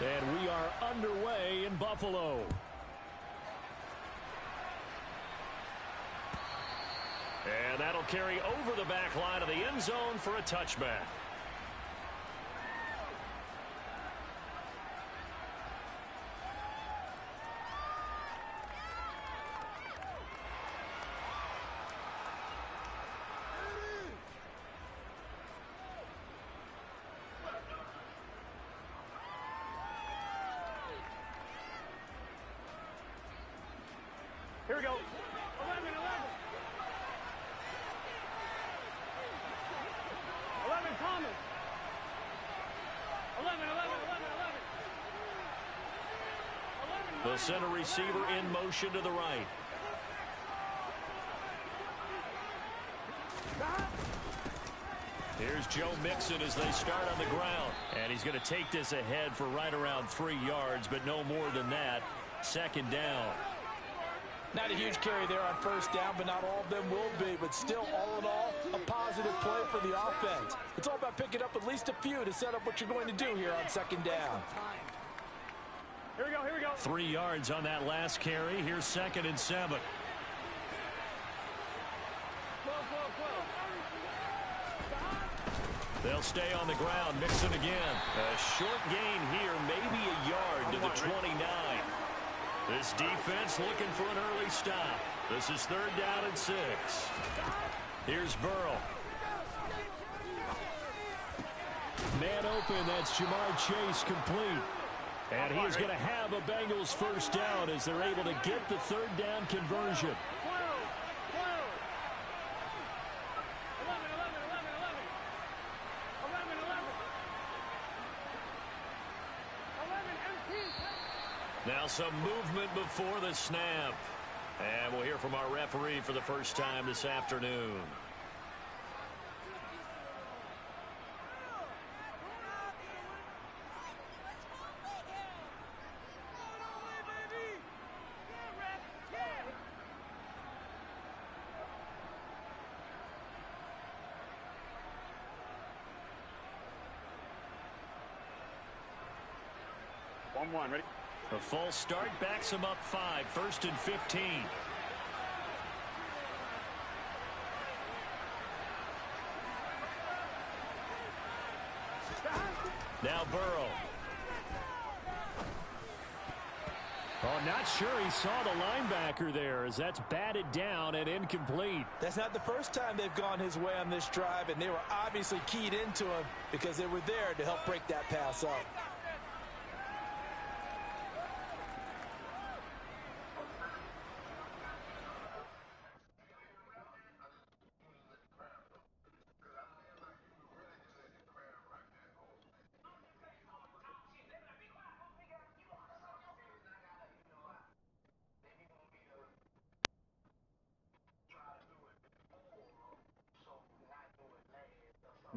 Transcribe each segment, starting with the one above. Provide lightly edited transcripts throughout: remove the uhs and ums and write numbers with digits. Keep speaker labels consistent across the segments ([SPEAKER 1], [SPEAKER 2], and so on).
[SPEAKER 1] And we are underway in Buffalo. And that'll carry over the back line of the end zone for a touchback.
[SPEAKER 2] Here we go. 11, 11. 11, Thomas. 11, 11, 11, 11.
[SPEAKER 1] The center receiver in motion to the right. Here's Joe Mixon as they start on the ground. And he's going to take this ahead for right around 3 yards, but no more than that. Second down.
[SPEAKER 3] Not a huge carry there on first down, but not all of them will be. But still, all in all, a positive play for the offense. It's all about picking up at least a few to set up what you're going to do here on second down.
[SPEAKER 2] Here we go, here we go.
[SPEAKER 1] 3 yards on that last carry. Here's 2nd and 7. They'll stay on the ground. Mixon again. A short gain here, maybe a yard to the 29. This defense looking for an early stop. This is 3rd down and 6. Here's Burrow. Man open, that's Jamar Chase complete. And he's going to have a Bengals first down as they're able to get the 3rd down conversion.
[SPEAKER 2] 11.
[SPEAKER 1] Now some movement before the snap. And we'll hear from our referee for the first time this afternoon.
[SPEAKER 2] One, ready?
[SPEAKER 1] A false start backs him up 5. 1st and 15. Now Burrow. Oh, not sure he saw the linebacker there as that's batted down and incomplete.
[SPEAKER 3] That's not the first time they've gone his way on this drive, and they were obviously keyed into him because they were there to help break that pass up.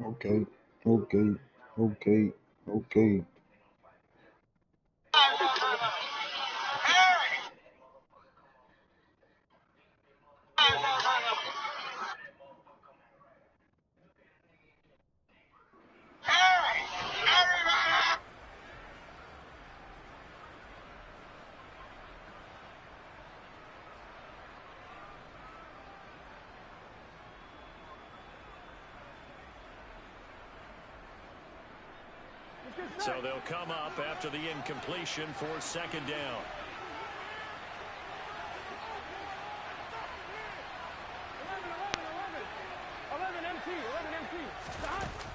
[SPEAKER 4] Okay.
[SPEAKER 1] So they'll come up after the incompletion for 2nd down.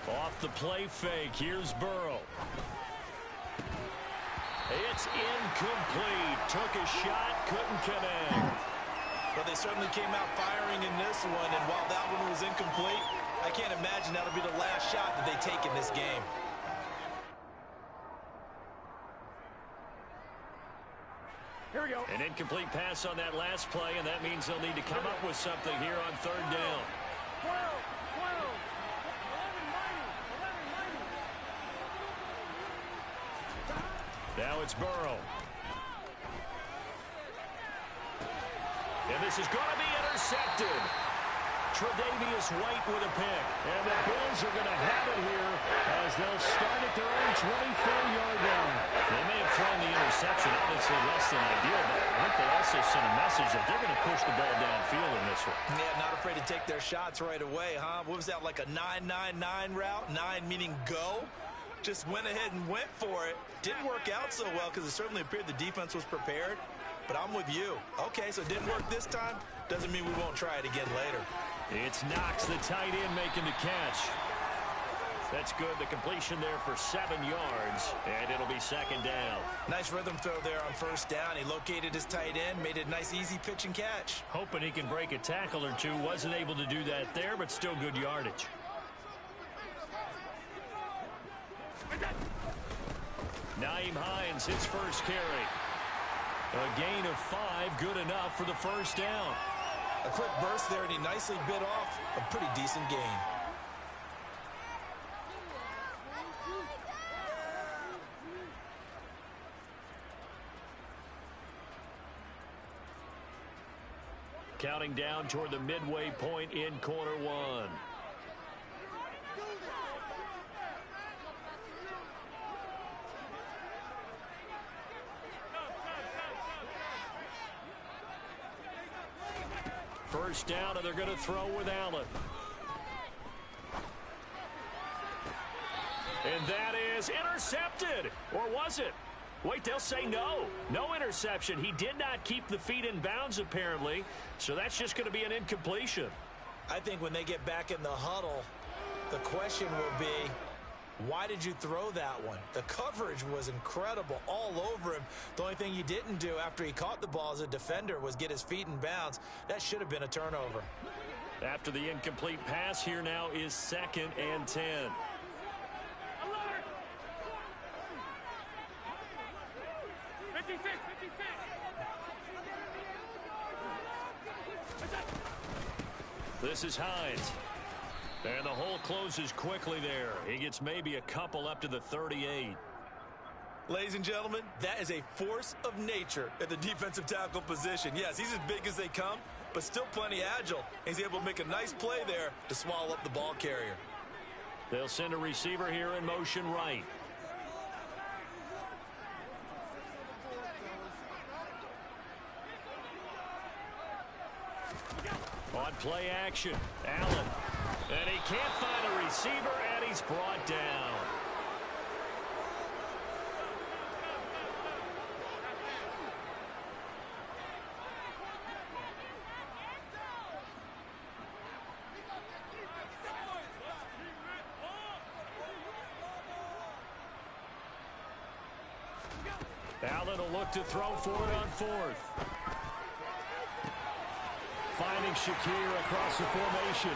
[SPEAKER 1] Off the play fake, here's Burrow. It's incomplete. Took a shot, couldn't connect.
[SPEAKER 3] But they certainly came out firing in this one, and while that one was incomplete, I can't imagine that'll be the last shot that they take in this game.
[SPEAKER 2] Here we go.
[SPEAKER 1] An incomplete pass on that last play, and that means they'll need to come up with something here on 3rd down.
[SPEAKER 2] 12. 11.
[SPEAKER 1] Now it's Burrow. And this is going to be intercepted. Tre'Davious White with a pick. And the Bills are going to have it here as they'll start at their own 24-yard line. They interception, obviously less than ideal, but I think they also sent a message that they're going to push the ball downfield in this one.
[SPEAKER 3] Yeah, not afraid to take their shots right away, huh? What was that, like a 9-9-9 route? 9 meaning go? Just went ahead and went for it. Didn't work out so well because it certainly appeared the defense was prepared. But I'm with you. Okay, so it didn't work this time. Doesn't mean we won't try it again later.
[SPEAKER 1] It's Knox, the tight end, making the catch. That's good. The completion there for 7 yards, and it'll be second down.
[SPEAKER 3] Nice rhythm throw there on first down. He located his tight end, made it a nice, easy pitch and catch.
[SPEAKER 1] Hoping he can break a tackle or two. Wasn't able to do that there, but still good yardage. Nyheim Hines, his first carry. A gain of 5, good enough for the first down.
[SPEAKER 3] A quick burst there, and he nicely bit off a pretty decent gain.
[SPEAKER 1] Counting down toward the midway point in quarter one. First down, and they're going to throw with Allen. And that is intercepted. Or was it? Wait, they'll say no. No interception. He did not keep the feet in bounds, apparently. So that's just going to be an incompletion.
[SPEAKER 3] I think when they get back in the huddle, the question will be, why did you throw that one? The coverage was incredible all over him. The only thing he didn't do after he caught the ball as a defender was get his feet in bounds. That should have been a turnover.
[SPEAKER 1] After the incomplete pass, here now is 2nd and 10. This is Hines. And the hole closes quickly there. He gets maybe a couple up to the 38.
[SPEAKER 3] Ladies and gentlemen, that is a force of nature at the defensive tackle position. Yes, he's as big as they come, but still plenty agile. He's able to make a nice play there to swallow up the ball carrier.
[SPEAKER 1] They'll send a receiver here in motion right. On play action, Allen. And he can't find a receiver, and he's brought down. Allen will look to throw for it on 4th. Finding Shakir across the formation.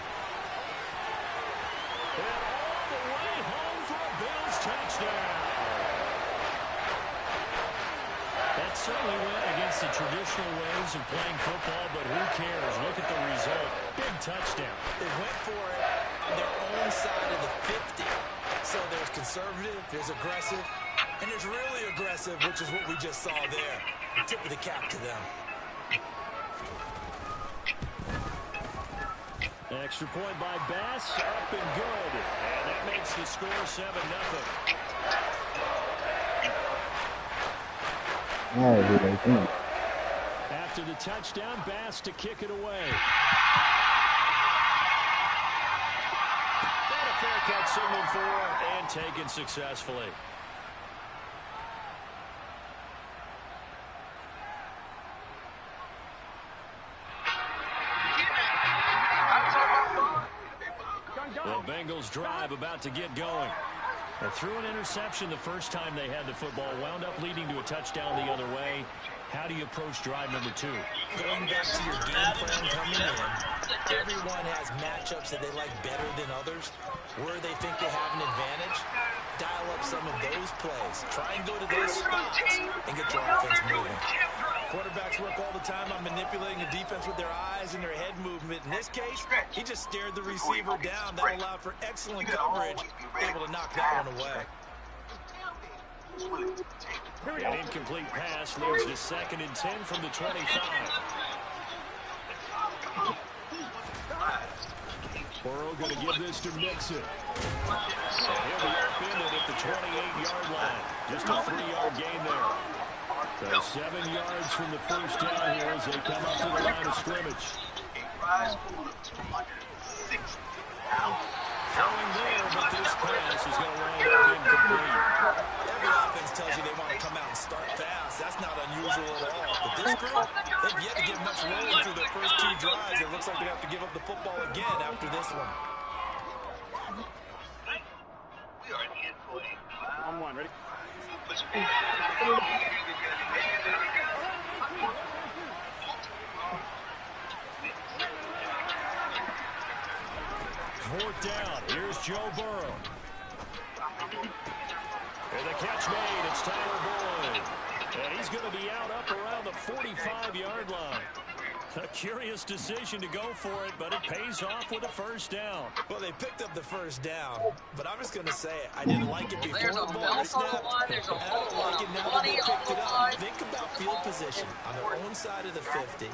[SPEAKER 1] And all the way home for a Bills touchdown. That certainly went against the traditional ways of playing football, but who cares? Look at the result. Big touchdown.
[SPEAKER 3] They went for it on their own side of the 50. So there's conservative, there's aggressive, and there's really aggressive, which is what we just saw there. Tip of the cap to them.
[SPEAKER 1] Extra point by Bass, up and good. And that makes the score 7-0. After the touchdown, Bass to kick it away. And a fair catch signaled for and taken successfully. The Bengals drive about to get going. They threw an interception the first time they had the football, wound up leading to a touchdown the other way. How do you approach drive number 2?
[SPEAKER 3] Going back to your game plan coming in, everyone has matchups that they like better than others. Where they think they have an advantage, dial up some of those plays. Try and go to those spots and get your offense moving. Quarterbacks work all the time on manipulating the defense with their eyes and their head movement. In this case, he just stared the receiver down. That allowed for excellent coverage, able to knock that one away.
[SPEAKER 1] An incomplete pass leads to 2nd and 10 from the 25. Burrow going to give this to Mixon. And he'll be upended at the 28-yard line. Just a 3-yard gain there. So 7 yards from the first down here as they come up to the line of scrimmage. Throwing there, but this pass is going to wind up incomplete.
[SPEAKER 3] Every offense tells you they want to come out and start fast. That's not unusual at all. But this group, they've yet to get much rolling through their first 2 drives. It looks like they have to give up the football again after this one.
[SPEAKER 2] 1-1, ready?
[SPEAKER 1] Fourth down. Here's Joe Burrow. And the catch made. It's Tyler Boyd. And he's going to be out up around the 45-yard line. A curious decision to go for it, but it pays off with a first down.
[SPEAKER 3] Well, they picked up the first down, but I'm just going to say it. I didn't like it before the ball was snapped. I don't like it now that they picked it up. Think about field position on their own side of the 50.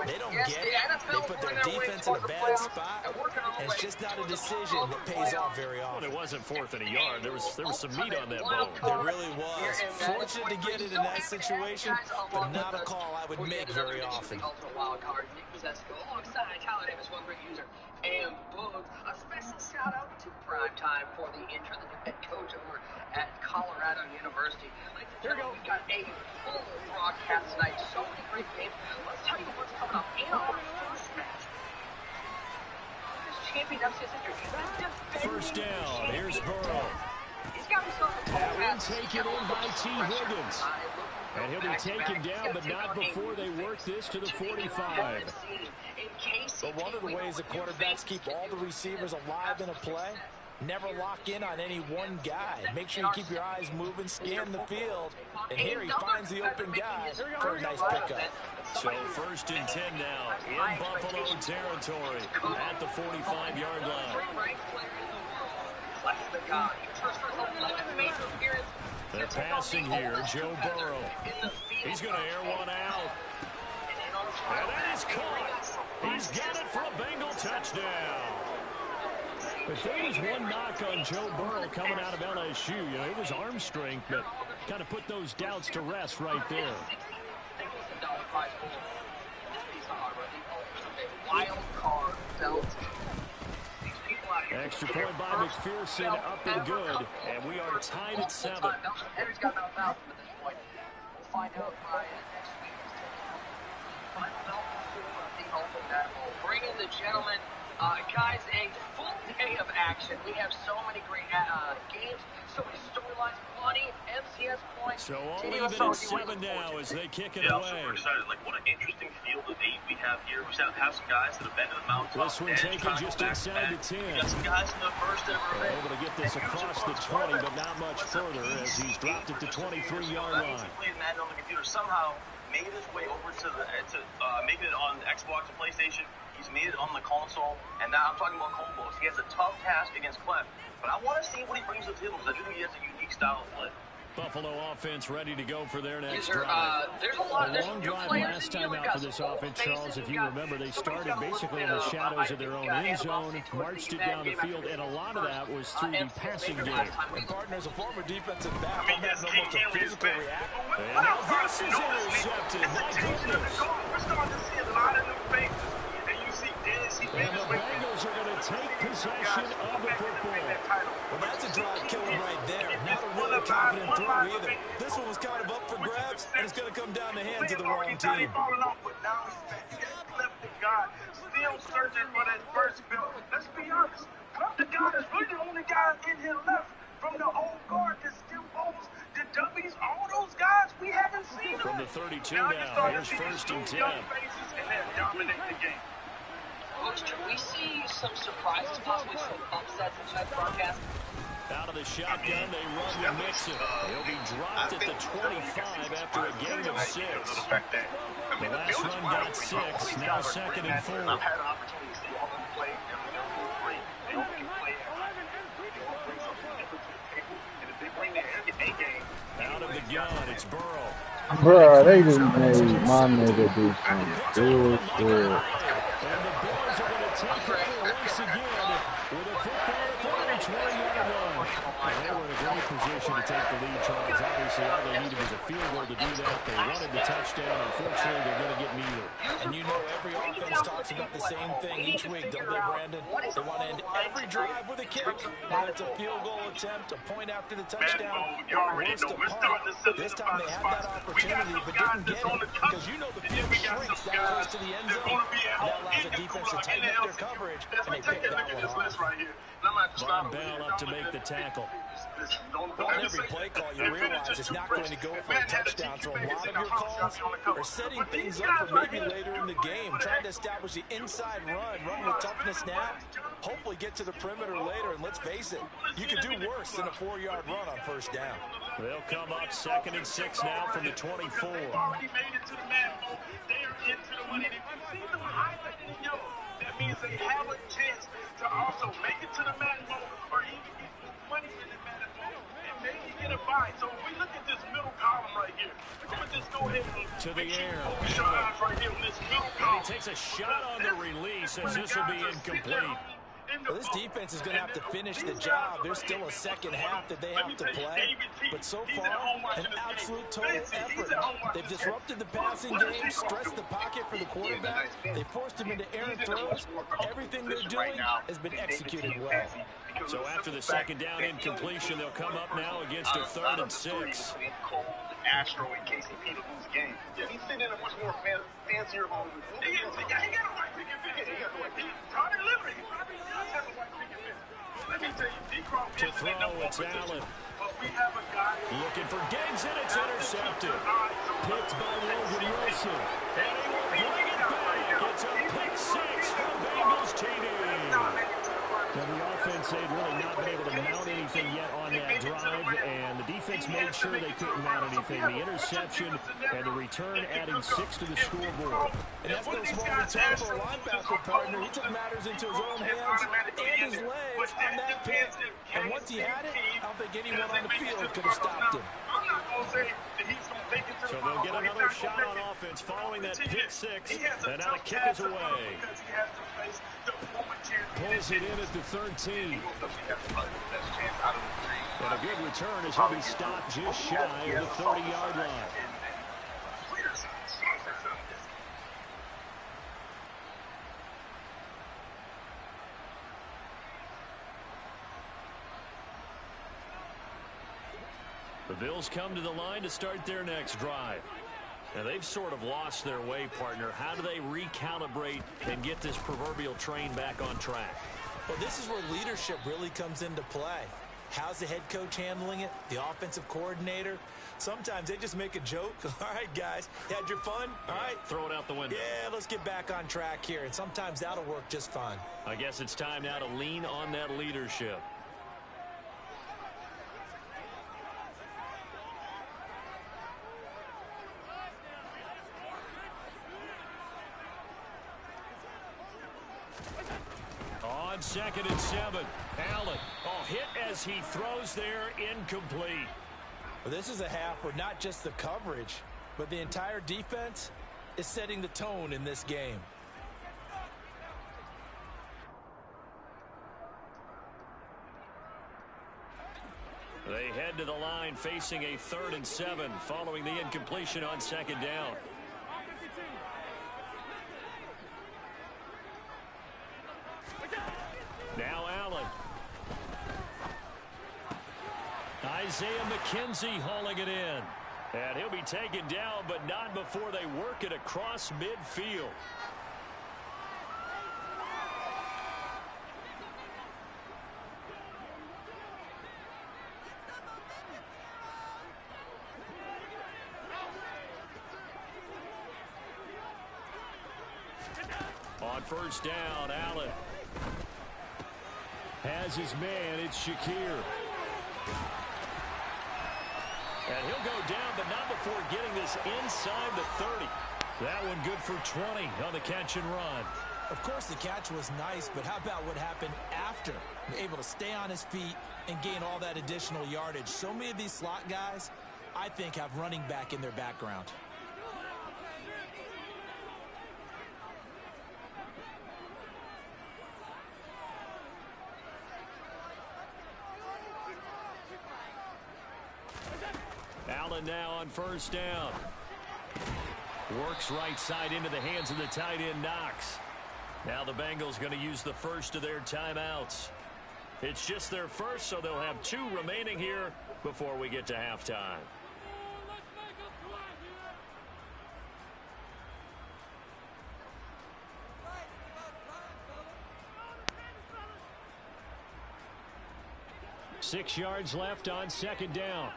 [SPEAKER 3] They don't get it. They put their defense in a bad spot, and it's just not a decision that pays off very often.
[SPEAKER 1] Well, it wasn't 4th and a yard. There was some meat on that bone.
[SPEAKER 3] There really was. Fortunate to get it in that situation, but not a call I would make very often.
[SPEAKER 4] Alongside Tyler Davis, one great user, and Boogs. A special shout out to Primetime for the intro, the new head coach over at Colorado University. Ladies and gentlemen, we've got a full broadcast tonight. So many great games. Let's tell you what's coming up in our first match. This champion FCS history.
[SPEAKER 1] First down. Here's Burrow.
[SPEAKER 4] He's got himself a tall pass.
[SPEAKER 1] Taken in by T. Higgins. And he'll be taken down, but not before they work this to the 45.
[SPEAKER 3] But one of the ways the quarterbacks keep all the receivers alive in a play, never lock in on any one guy. Make sure you keep your eyes moving, scan the field. And here he finds the open guy for a nice pickup.
[SPEAKER 1] So 1st and 10 now in Buffalo territory at the 45-yard line. They're passing here, Joe Burrow. He's going to air one out. And that is caught. He's got it for a Bengal touchdown. If there was one knock on Joe Burrow coming out of LSU, it was arm strength, but kind of put those doubts to rest right there.
[SPEAKER 4] Wild card belt.
[SPEAKER 1] Extra point by McPherson, up and good, and we are tied at 7.
[SPEAKER 4] Henry's got no mouth at this point. We'll find out next week. Final belt for the Open Battle. Bring in the gentlemen. Guys, a full day of action. We have so many great games, so many storylines, money, MCS points.
[SPEAKER 1] So all even at 7 now as they kick it away.
[SPEAKER 5] Super excited. Like, what an interesting field of 8 we have here. We have some guys that have been to the mountaintop.
[SPEAKER 1] This one taken just inside the 10.
[SPEAKER 5] We got some guys in the first ever event.
[SPEAKER 1] Able to get this across the 20, but not much further as he's dropped it to 23-yard line.
[SPEAKER 5] He played Madden on the computer. Somehow made his way over to making it on Xbox and PlayStation. He's made it on the console, and now I'm talking about combos. He has a tough task against Clef, but I want to see what he brings to the table because I do think he has a unique style of play.
[SPEAKER 1] Buffalo offense ready to go for their next drive.
[SPEAKER 4] There's a lot
[SPEAKER 1] long drive last time out for this offense, Charles. If you remember, they started basically in the shadows of their own end zone, marched it down the field, and a lot of that was through the passing game.
[SPEAKER 3] And partner's a former defensive back. I'm having almost a physical reaction.
[SPEAKER 1] And now this is intercepted. My goodness.
[SPEAKER 5] We're starting to see a lot of new faces.
[SPEAKER 1] And the Bengals are going to take possession of the football.
[SPEAKER 3] Well, that's a drive killer right there. Not a really confident throw either. This one was kind of up for grabs, and it's going to come down the hands of the wrong team.
[SPEAKER 5] Still searching for that first bill. Let's be honest. The guy is really the only guy in here left from the old guard that still owns the W's. All those guys, we haven't seen them.
[SPEAKER 1] From the 32 now, here's 1st and 10.
[SPEAKER 5] And they dominate the game.
[SPEAKER 4] Coach, we see some surprises, possibly some upsets in tonight's broadcast.
[SPEAKER 1] Out of the shotgun, they run to Mixon. He'll be dropped at the 25 after a gain of 6. The last run got 6, now 2nd and 4.
[SPEAKER 5] I've had an opportunity to see all of them play, and they're all great. They all can play. They all bring something different to the table. And if they bring their A game,
[SPEAKER 1] out of the gun, it's Burrow.
[SPEAKER 6] Bruh, they just made my nigga do some bullshit.
[SPEAKER 1] And the Bills are going to take over once again with a football at the 20-yard line. And were in a great position to take the lead, Charles. Obviously, all they needed was a field goal to do that. They wanted the touchdown. Unfortunately, they're going to get neither.
[SPEAKER 3] And you know every offense talks about the same thing each week, don't they, Brandon? They want to end every drive with a kick. Whether it's a field goal attempt, a point after the touchdown, or worst, a punt. This time they had that opportunity but didn't get it because you know the field shrinks that close to the end zone. And that allows the defense to tighten up their coverage, and they pick that one off.
[SPEAKER 1] Von Bell up to make the tackle.
[SPEAKER 3] On every play call, you realize it's not going to go for a touchdown, so a lot of your calls are setting things up for maybe later in the game, trying to establish the inside run with toughness now, hopefully get to the perimeter later, and let's face it, you could do worse than a 4-yard run on first down.
[SPEAKER 1] They'll come up 2nd and 6 now from the 24.
[SPEAKER 5] That means they have a chance to also make it to the man bowl or even get money in the man bowl and maybe get a bye. So if we look at this middle column right here, I'm going to just go ahead and
[SPEAKER 1] to the air.
[SPEAKER 5] Focus your eyes right here on this middle column.
[SPEAKER 1] He takes a shot on the release as this will be incomplete.
[SPEAKER 3] Well, this defense is going to have to finish the job. There's still a second half that they have to play. But so far, an absolute total effort. They've disrupted the passing game, stressed the pocket for the quarterback. They forced him into errant throws. Everything they're doing has been executed well.
[SPEAKER 1] So after the second down incompletion, they'll come up now against a 3rd and 6.
[SPEAKER 5] Astro and KCP to lose the game. Yeah, he's sitting in a much more fancier home. He got a white picket fence. He got a white picket fence. Let me tell you, D-Crop
[SPEAKER 1] to throw, it's Allen.
[SPEAKER 5] But we have a guy
[SPEAKER 1] looking for Diggs, and it's intercepted. Picked by Logan Wilson. And he will bring it back. It's a pick 6 from Bengals TD. Now, the offense had really not been able to mount anything yet on that drive, and the defense made sure they couldn't mount anything. The interception and the return adding 6 to the scoreboard.
[SPEAKER 3] And that's no small return for a linebacker partner. He took matters into his own hands and his legs on that pick. And once he had it, I don't think anyone on the field could have stopped him.
[SPEAKER 5] I'm not going to say that he's going to take it to
[SPEAKER 1] so they'll get another shot on offense following that pick 6, and now the kick is away. Pulls it in at the 13. And a good return as he'll be stopped just shy of the 30-yard line. The Bills come to the line to start their next drive. Now, they've sort of lost their way, partner. How do they recalibrate and get this proverbial train back on track?
[SPEAKER 3] Well, this is where leadership really comes into play. How's the head coach handling it? The offensive coordinator? Sometimes they just make a joke. All right, guys, had your fun? All right.
[SPEAKER 1] Throw it out the window.
[SPEAKER 3] Yeah, let's get back on track here. And sometimes that'll work just fine.
[SPEAKER 1] I guess it's time now to lean on that leadership. On 2nd and 7, Allen. Oh, hit as he throws there, incomplete.
[SPEAKER 3] Well, this is a half where not just the coverage, but the entire defense is setting the tone in this game.
[SPEAKER 1] They head to the line facing a 3rd and 7 following the incompletion on 2nd down. Now Allen. Isaiah McKenzie hauling it in. And he'll be taken down, but not before they work it across midfield. On 1st down, Allen has his man. It's Shakir. And he'll go down, but not before getting this inside the 30. That one good for 20 on the catch and run.
[SPEAKER 3] Of course, the catch was nice, but how about what happened after? Able to stay on his feet and gain all that additional yardage. So many of these slot guys, I think, have running back in their background.
[SPEAKER 1] Allen now on first down. Works right side into the hands of the tight end, Knox. Now the Bengals going to use the first of their timeouts. It's just their first, so they'll have 2 remaining here before we get to halftime. Six yards left on second down.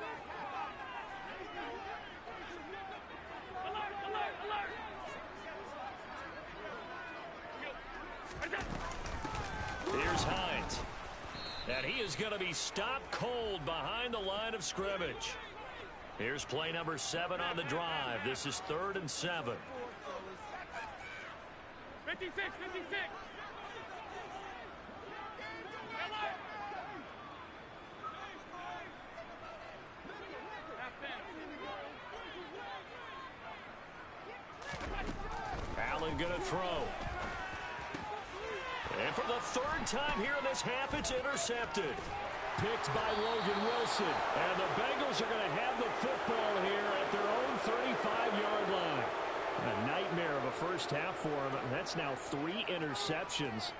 [SPEAKER 1] Here's Hines. And he is going to be stopped cold behind the line of scrimmage. Here's play number 7 on the drive. This is 3rd and 7.
[SPEAKER 2] 56, 56.
[SPEAKER 1] Allen going to throw. And for the 3rd time here in this half, it's intercepted. Picked by Logan Wilson. And the Bengals are going to have the football here at their own 35-yard line. A nightmare of a first half for him. That's now 3 interceptions.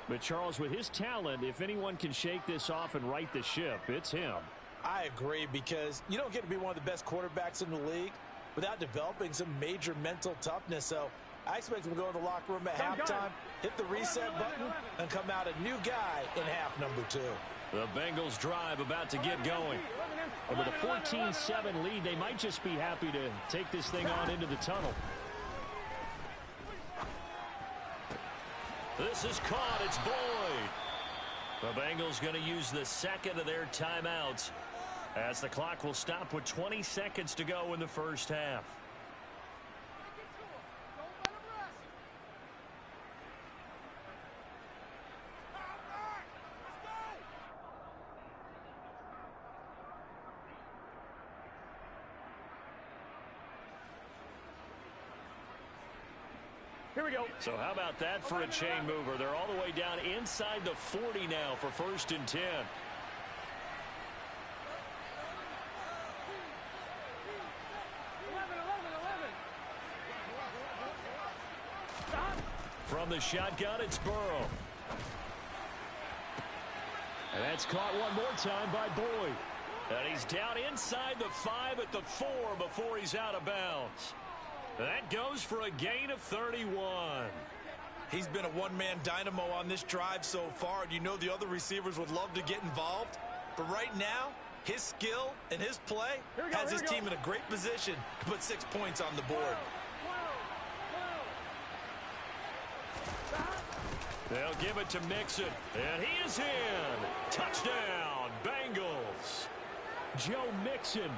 [SPEAKER 1] But, Charles, with his talent, if anyone can shake this off and right the ship, it's him.
[SPEAKER 3] I agree, because you don't get to be one of the best quarterbacks in the league without developing some major mental toughness. So I expect him to go in the locker room at halftime, hit the reset button, and come out a new guy in half number 2.
[SPEAKER 1] The Bengals drive about to get going. And with a 14-7 lead, they might just be happy to take this thing on into the tunnel. This is caught. It's Boyd. The Bengals going to use the 2nd of their timeouts as the clock will stop with 20 seconds to go in the first half.
[SPEAKER 2] Here we go.
[SPEAKER 1] So how about that for a chain mover? They're all the way down inside the 40 now for 1st and 10. From the shotgun, it's Burrow. And that's caught one more time by Boyd. And he's down inside the 5 at the 4 before he's out of bounds. That goes for a gain of 31.
[SPEAKER 3] He's been a one-man dynamo on this drive so far, and you know the other receivers would love to get involved. But right now, his skill and his play has his team in a great position to put 6 points on the board.
[SPEAKER 1] They'll give it to Mixon, and he is in. Touchdown, Bengals. Joe Mixon,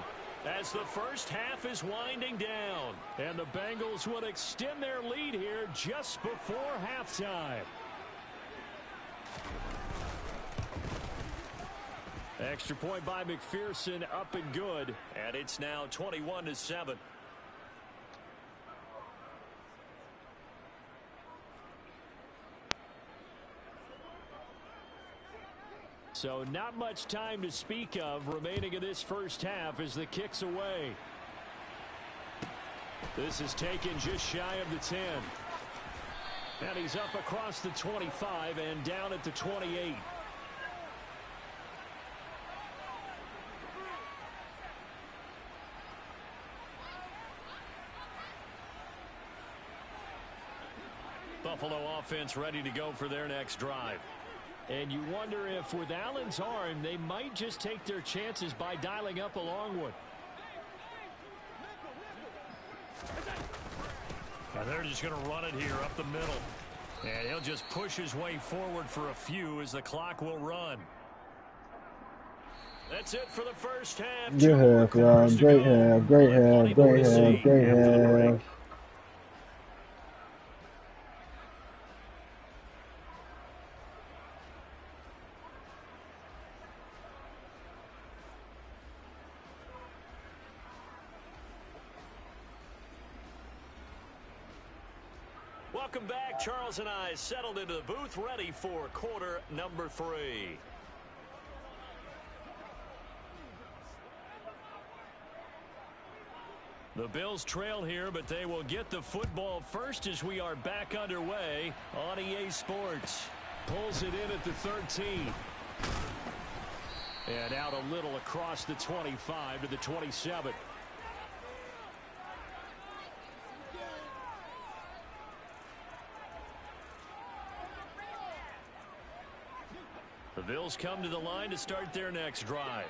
[SPEAKER 1] as the first half is winding down. And the Bengals will extend their lead here just before halftime. Extra point by McPherson, up and good. And it's now 21-7. So not much time to speak of remaining in this first half as the kick's away. This is taken just shy of the 10. And he's up across the 25 and down at the 28. Buffalo offense ready to go for their next drive. And you wonder if with Allen's arm, they might just take their chances by dialing up a long one. And they're just going to run it here up the middle. And he'll just push his way forward for a few as the clock will run. That's it for the first half.
[SPEAKER 6] Good half, Ron. Great half, great half, great half, great half.
[SPEAKER 1] Welcome back. Charles and I settled into the booth, ready for quarter number 3. The Bills trail here, but they will get the football first as we are back underway on EA Sports. Pulls it in at the 13. And out a little across the 25 to the 27. The Bills come to the line to start their next drive.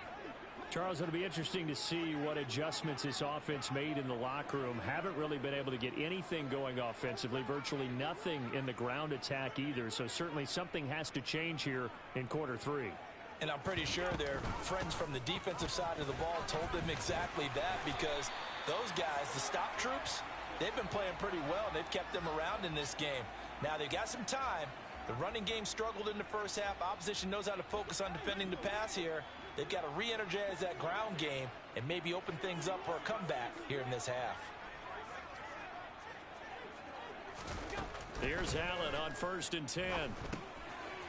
[SPEAKER 1] Charles, it'll be interesting to see what adjustments this offense made in the locker room. Haven't really been able to get anything going offensively, virtually nothing in the ground attack either. So certainly something has to change here in quarter three.
[SPEAKER 3] And I'm pretty sure their friends from the defensive side of the ball told them exactly that, because those guys, the stop troops, they've been playing pretty well. They've kept them around in this game. Now they've got some time. The running game struggled in the first half. Opposition knows how to focus on defending the pass here. They've got to re-energize that ground game and maybe open things up for a comeback here in this half.
[SPEAKER 1] Here's Allen on 1st and 10.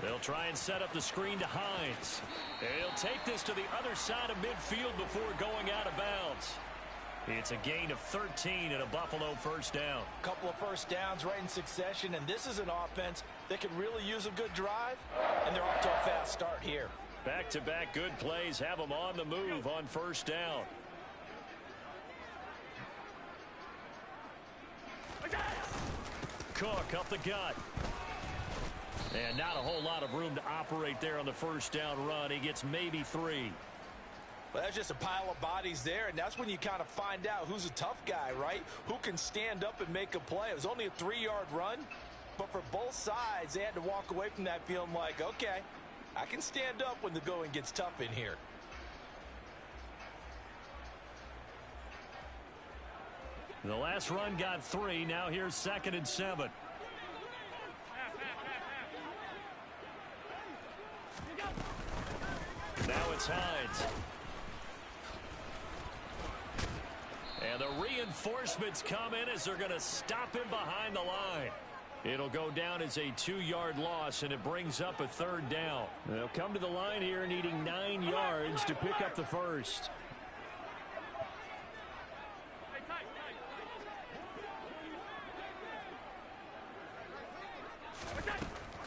[SPEAKER 1] They'll try and set up the screen to Hines. He'll take this to the other side of midfield before going out of bounds. It's a gain of 13 and a Buffalo first down.
[SPEAKER 3] A couple of first downs right in succession, and this is an offense that could really use a good drive, and they're off to a fast start here.
[SPEAKER 1] Back-to-back good plays have them on the move on first down. Cook up the gut. And not a whole lot of room to operate there on the first down run. He gets maybe 3.
[SPEAKER 3] Well, that's just a pile of bodies there, and that's when you kind of find out who's a tough guy, right? Who can stand up and make a play. It was only a 3-yard run, but for both sides, they had to walk away from that feeling like, okay, I can stand up when the going gets tough in here.
[SPEAKER 1] The last run got 3. Now here's 2nd and 7. Now it's Hines. And the reinforcements come in as they're going to stop him behind the line. It'll go down as a 2-yard loss, and it brings up a 3rd down. They'll come to the line here needing 9 yards to pick up the first.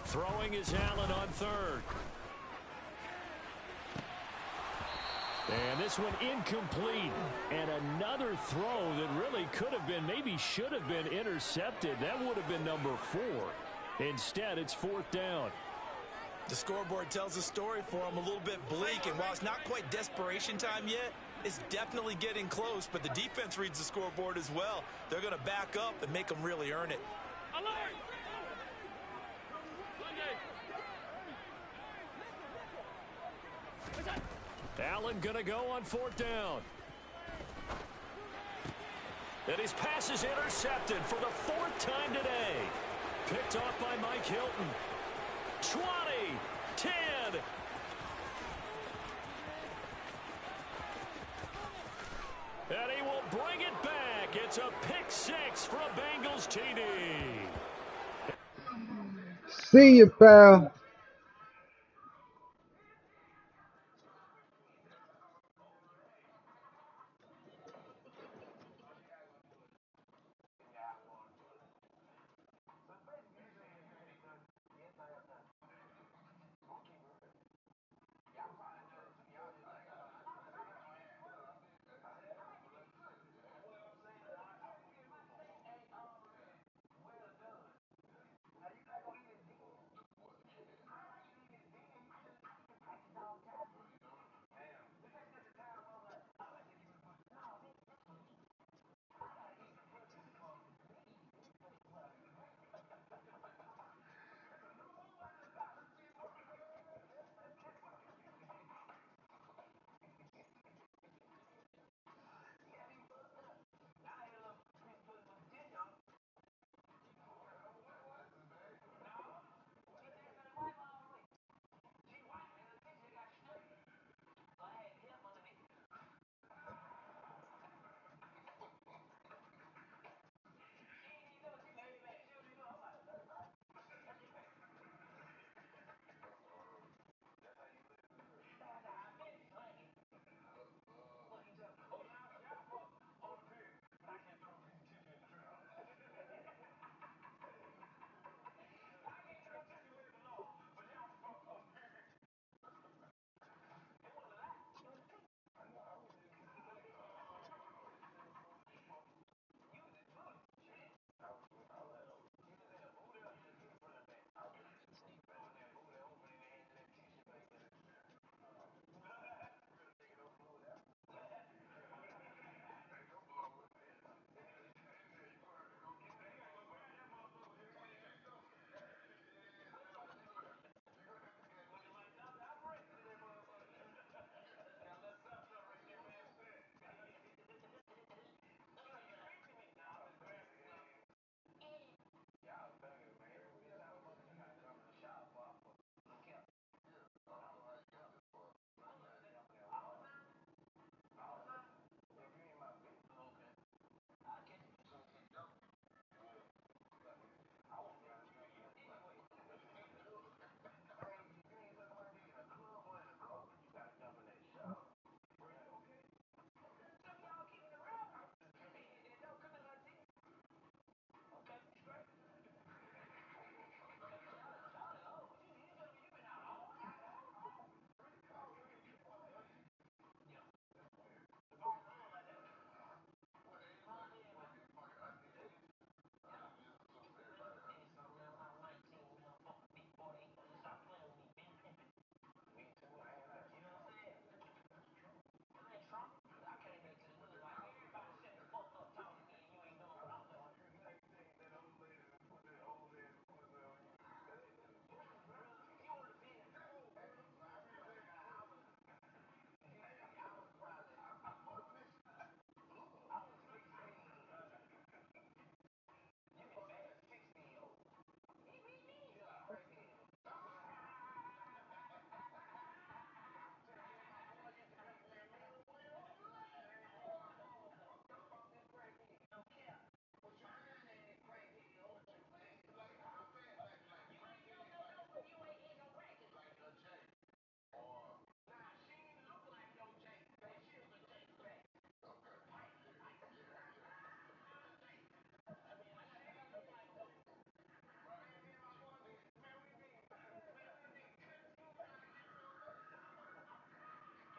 [SPEAKER 1] Throwing is Allen on 3rd. And this one incomplete. And another throw that really could have been, maybe should have been intercepted. That would have been number 4. Instead, it's 4th down.
[SPEAKER 3] The scoreboard tells a story for them, a little bit bleak. And while it's not quite desperation time yet, it's definitely getting close. But the defense reads the scoreboard as well. They're going to back up and make them really earn it.
[SPEAKER 1] Allen going to go on 4th down. And his pass is intercepted for the 4th time today. Picked off by Mike Hilton. 20, 10. And he will bring it back. It's a pick 6 for a Bengals TD.
[SPEAKER 6] See you, pal.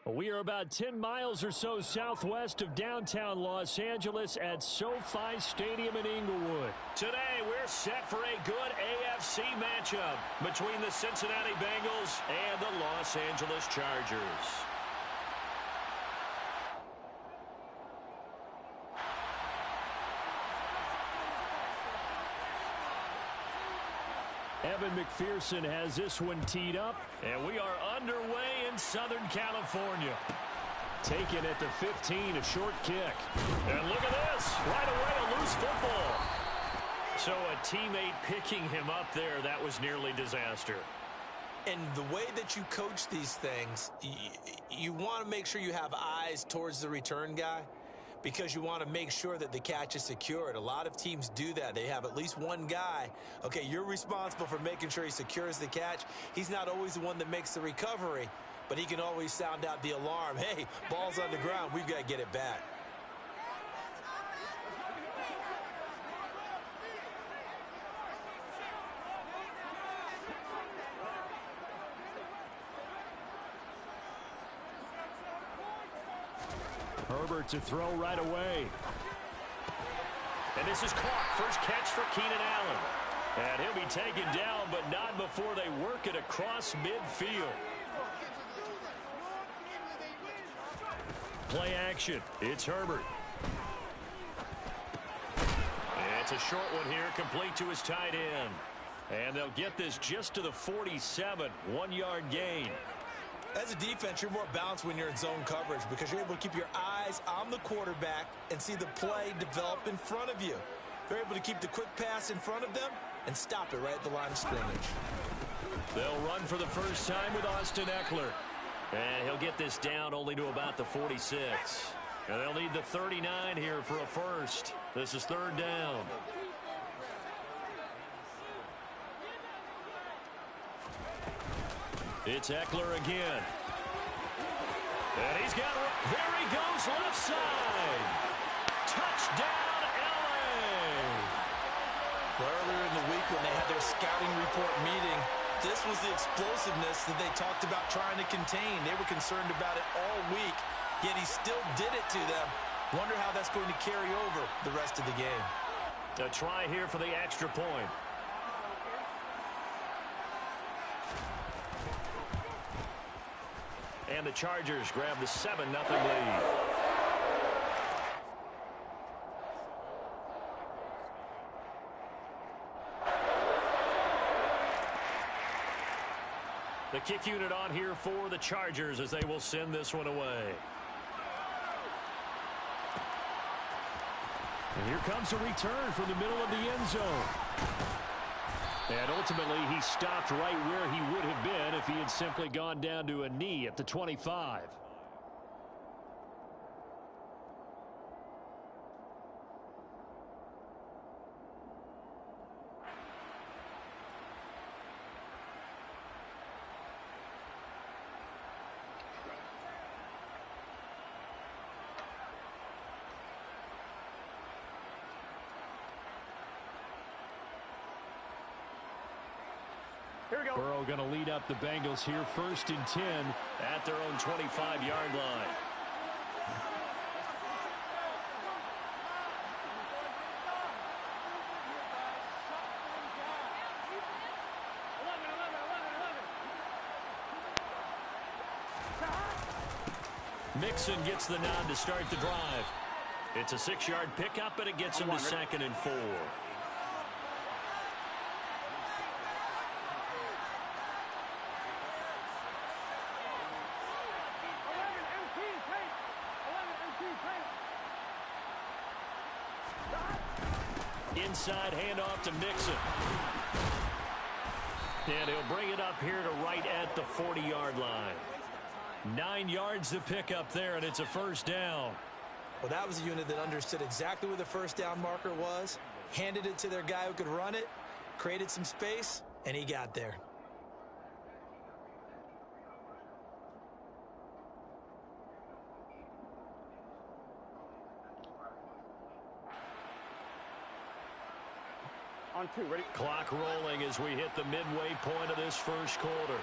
[SPEAKER 1] We are about 10 miles or so southwest of downtown Los Angeles at SoFi Stadium in Inglewood. Today, we're set for a good AFC matchup between the Cincinnati Bengals and the Los Angeles Chargers. Evan McPherson has this one teed up, and we are underway in Southern California. Taken at the 15, a short kick. And look at this, right away a loose football. So a teammate picking him up there, that was nearly disaster.
[SPEAKER 3] And the way that you coach these things, you want to make sure you have eyes towards the return guy, because you want to make sure that the catch is secured. A lot of teams do that. They have at least one guy. Okay, you're responsible for making sure he secures the catch. He's not always the one that makes the recovery, but he can always sound out the alarm. Hey, ball's on the ground. We've got to get it back.
[SPEAKER 1] Herbert to throw right away. And this is caught. First catch for Keenan Allen. And he'll be taken down, but not before they work it across midfield. Play action. It's Herbert. And it's a short one here, complete to his tight end. And they'll get this just to the 47, 1-yard gain.
[SPEAKER 3] As a defense, you're more balanced when you're in zone coverage because you're able to keep your eyes on the quarterback and see the play develop in front of you. They're able to keep the quick pass in front of them and stop it right at the line of scrimmage.
[SPEAKER 1] They'll run for the first time with Austin Eckler. And he'll get this down only to about the 46. And they'll need the 39 here for a first. This is third down. It's Eckler again. And he's got it. There he goes, left side. Touchdown, LA.
[SPEAKER 3] Earlier in the week when they had their scouting report meeting, this was the explosiveness that they talked about trying to contain. They were concerned about it all week, yet he still did it to them. Wonder how that's going to carry over the rest of the game.
[SPEAKER 1] A try here for the extra point. And the Chargers grab the 7-0 lead. The kick unit on here for the Chargers as they will send this one away. And here comes a return from the middle of the end zone. And ultimately, he stopped right where he would have been if he had simply gone down to a knee at the 25.
[SPEAKER 2] Here we go.
[SPEAKER 1] Burrow going to lead up the Bengals here, 1st and 10 at their own 25-yard line. Mixon gets the nod to start the drive. It's a 6-yard pickup, and it gets him to 2nd and 4. Inside handoff to Mixon. And he'll bring it up here to right at the 40-yard line. 9 yards to pick up there, and it's a first down.
[SPEAKER 3] Well, that was a unit that understood exactly where the first down marker was, handed it to their guy who could run it, created some space, and he got there.
[SPEAKER 2] On 2, ready?
[SPEAKER 1] Clock rolling as we hit the midway point of this first quarter.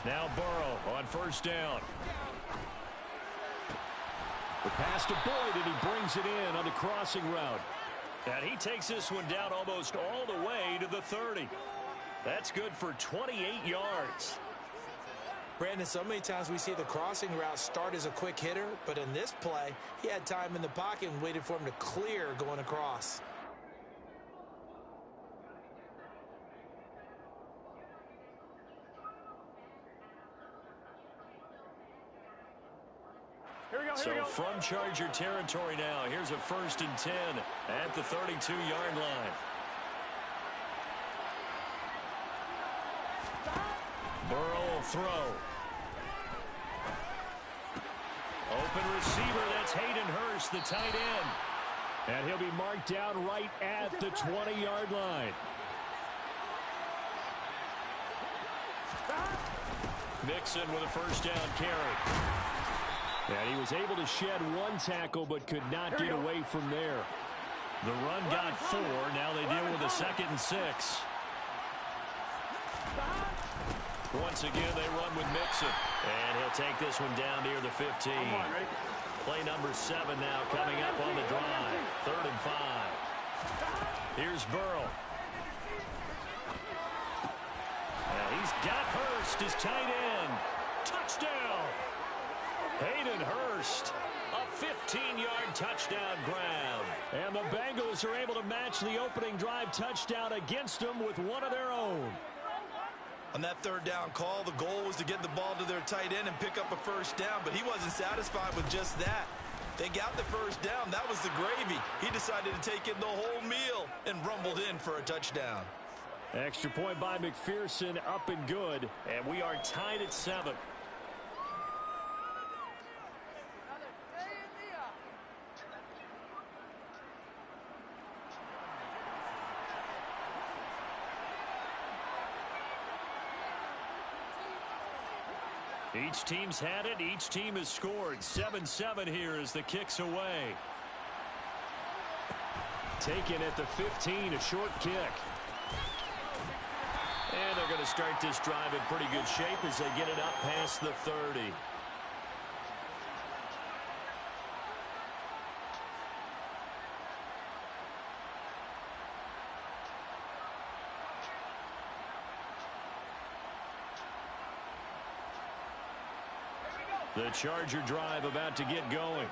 [SPEAKER 1] Now Burrow on first down. The pass to Boyd, and he brings it in on the crossing route. And he takes this one down almost all the way to the 30. That's good for 28 yards.
[SPEAKER 3] Brandon, so many times we see the crossing route start as a quick hitter, but in this play, he had time in the pocket and waited for him to clear going across.
[SPEAKER 2] Here we go,
[SPEAKER 1] So from Charger territory now, here's a 1st and 10 at the 32-yard line. Burrow will throw. Open receiver, that's Hayden Hurst, the tight end. And he'll be marked down right at the 20-yard line. Mixon with a first down carry. And he was able to shed one tackle but could not get away from there. The run got 4. Now they deal with a 2nd and 6. Once again, they run with Mixon. And he'll take this one down near the 15. Play number 7 now coming up on the drive. 3rd and 5. Here's Burrow. And he's got Hurst, his tight end. Touchdown! Hayden Hurst, a 15-yard touchdown grab. And the Bengals are able to match the opening drive touchdown against them with one of their own.
[SPEAKER 3] On that 3rd down call, the goal was to get the ball to their tight end and pick up a first down, but he wasn't satisfied with just that. They got the first down. That was the gravy. He decided to take in the whole meal and rumbled in for a touchdown.
[SPEAKER 1] Extra point by McPherson, up and good, and we are tied at 7. Each team's had it. Each team has scored. 7-7 here as the kick's away. Taken at the 15, a short kick. And they're going to start this drive in pretty good shape as they get it up past the 30. The Charger drive about to get going.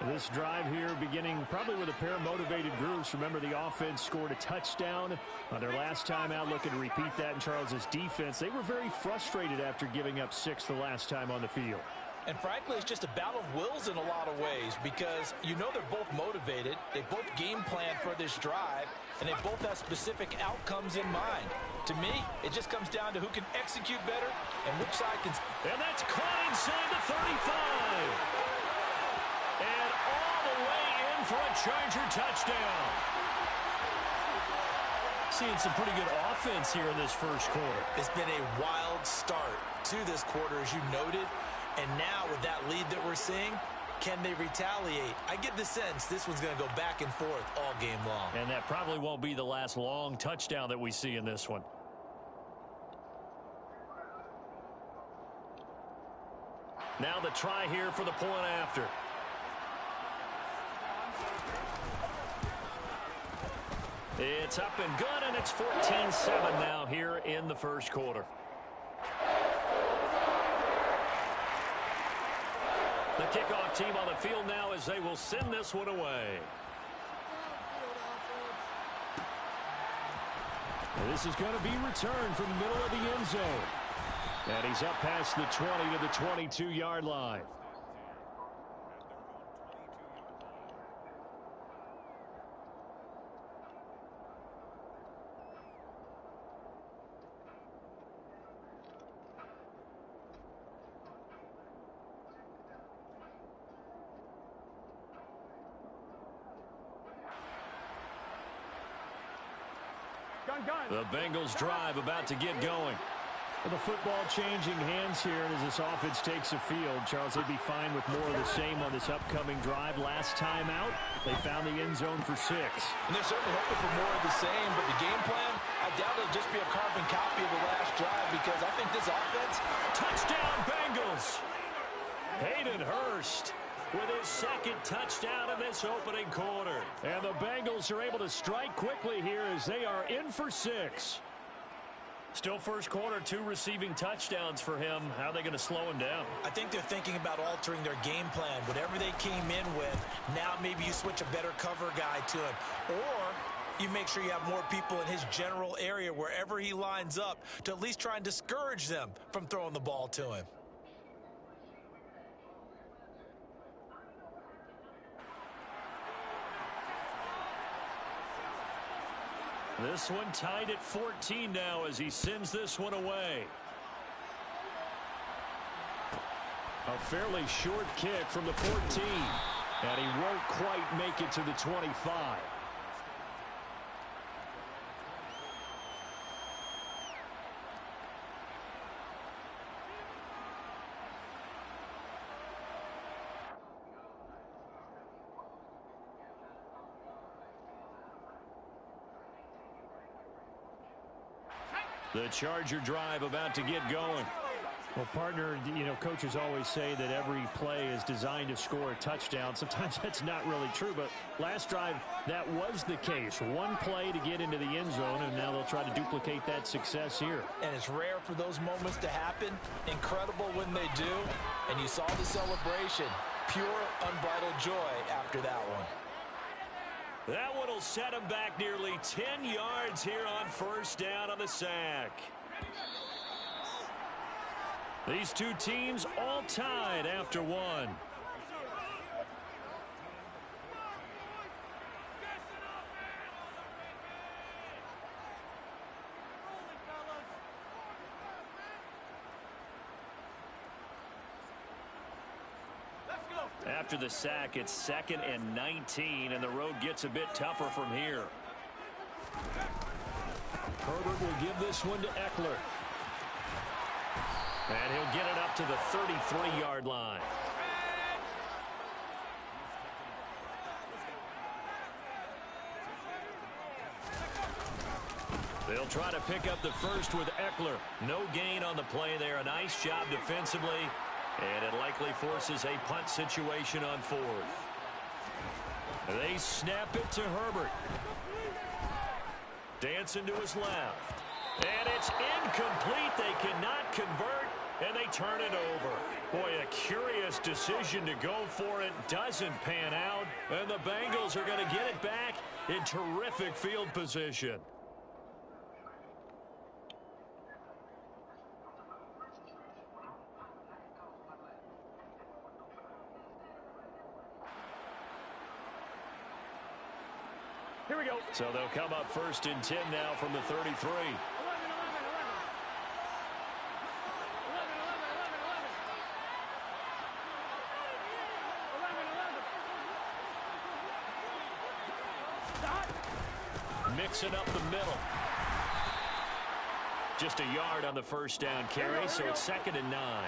[SPEAKER 1] This drive here beginning probably with a pair of motivated groups. Remember, the offense scored a touchdown on their last time out, looking to repeat that in Charles's defense. They were very frustrated after giving up 6 the last time on the field.
[SPEAKER 3] And frankly, it's just a battle of wills in a lot of ways because you know they're both motivated. They both game plan for this drive, and they both have specific outcomes in mind. To me, it just comes down to who can execute better and which side can.
[SPEAKER 1] And that's caught inside the 35. And all the way in for a Charger touchdown. Seeing some pretty good offense here in this first quarter.
[SPEAKER 3] It's been a wild start to this quarter, as you noted. And now with that lead that we're seeing, can they retaliate? I get the sense this one's going to go back and forth all game long.
[SPEAKER 1] And that probably won't be the last long touchdown that we see in this one. Now the try here for the point after. It's up and good, and it's 14-7 now here in the first quarter. The kickoff team on the field now as they will send this one away. This is going to be returned from the middle of the end zone. And he's up past the 20 to the 22-yard line. The Bengals drive about to get going. Well, the football changing hands here as this offense takes the field. Charles, they'd be fine with more of the same on this upcoming drive. Last time out, they found the end zone for 6.
[SPEAKER 3] And they're certainly hoping for more of the same, but the game plan, I doubt it'll just be a carbon copy of the last drive because I think this offense...
[SPEAKER 1] Touchdown, Bengals! Hayden Hurst with his second touchdown in this opening quarter. And the Bengals are able to strike quickly here as they are in for 6. Still first quarter, 2 receiving touchdowns for him. How are they going to slow him down?
[SPEAKER 3] I think they're thinking about altering their game plan. Whatever they came in with, now maybe you switch a better cover guy to him. Or you make sure you have more people in his general area wherever he lines up to at least try and discourage them from throwing the ball to him.
[SPEAKER 1] This one tied at 14 now as he sends this one away. A fairly short kick from the 14. And he won't quite make it to the 25. The Charger drive about to get going. Well, partner, you know, coaches always say that every play is designed to score a touchdown. Sometimes that's not really true, but last drive, that was the case. One play to get into the end zone, and now they'll try to duplicate that success here.
[SPEAKER 3] And it's rare for those moments to happen. Incredible when they do. And you saw the celebration. Pure, unbridled joy after that one.
[SPEAKER 1] That one will set him back nearly 10 yards here on first down on the sack. These two teams all tied after one. After the sack, it's 2nd and 19, and the road gets a bit tougher from here. Herbert will give this one to Eckler. And he'll get it up to the 33-yard line. They'll try to pick up the first with Eckler. No gain on the play there. A nice job defensively. And it likely forces a punt situation on 4th. They snap it to Herbert. Dancing to his left. And it's incomplete. They cannot convert, and they turn it over. Boy, a curious decision to go for it. Doesn't pan out, and the Bengals are going to get it back in terrific field position.
[SPEAKER 2] Here we go.
[SPEAKER 1] So they'll come up 1st and 10 now from the 33. Mixing up the middle. Just a yard on the first down carry, so it's 2nd and 9.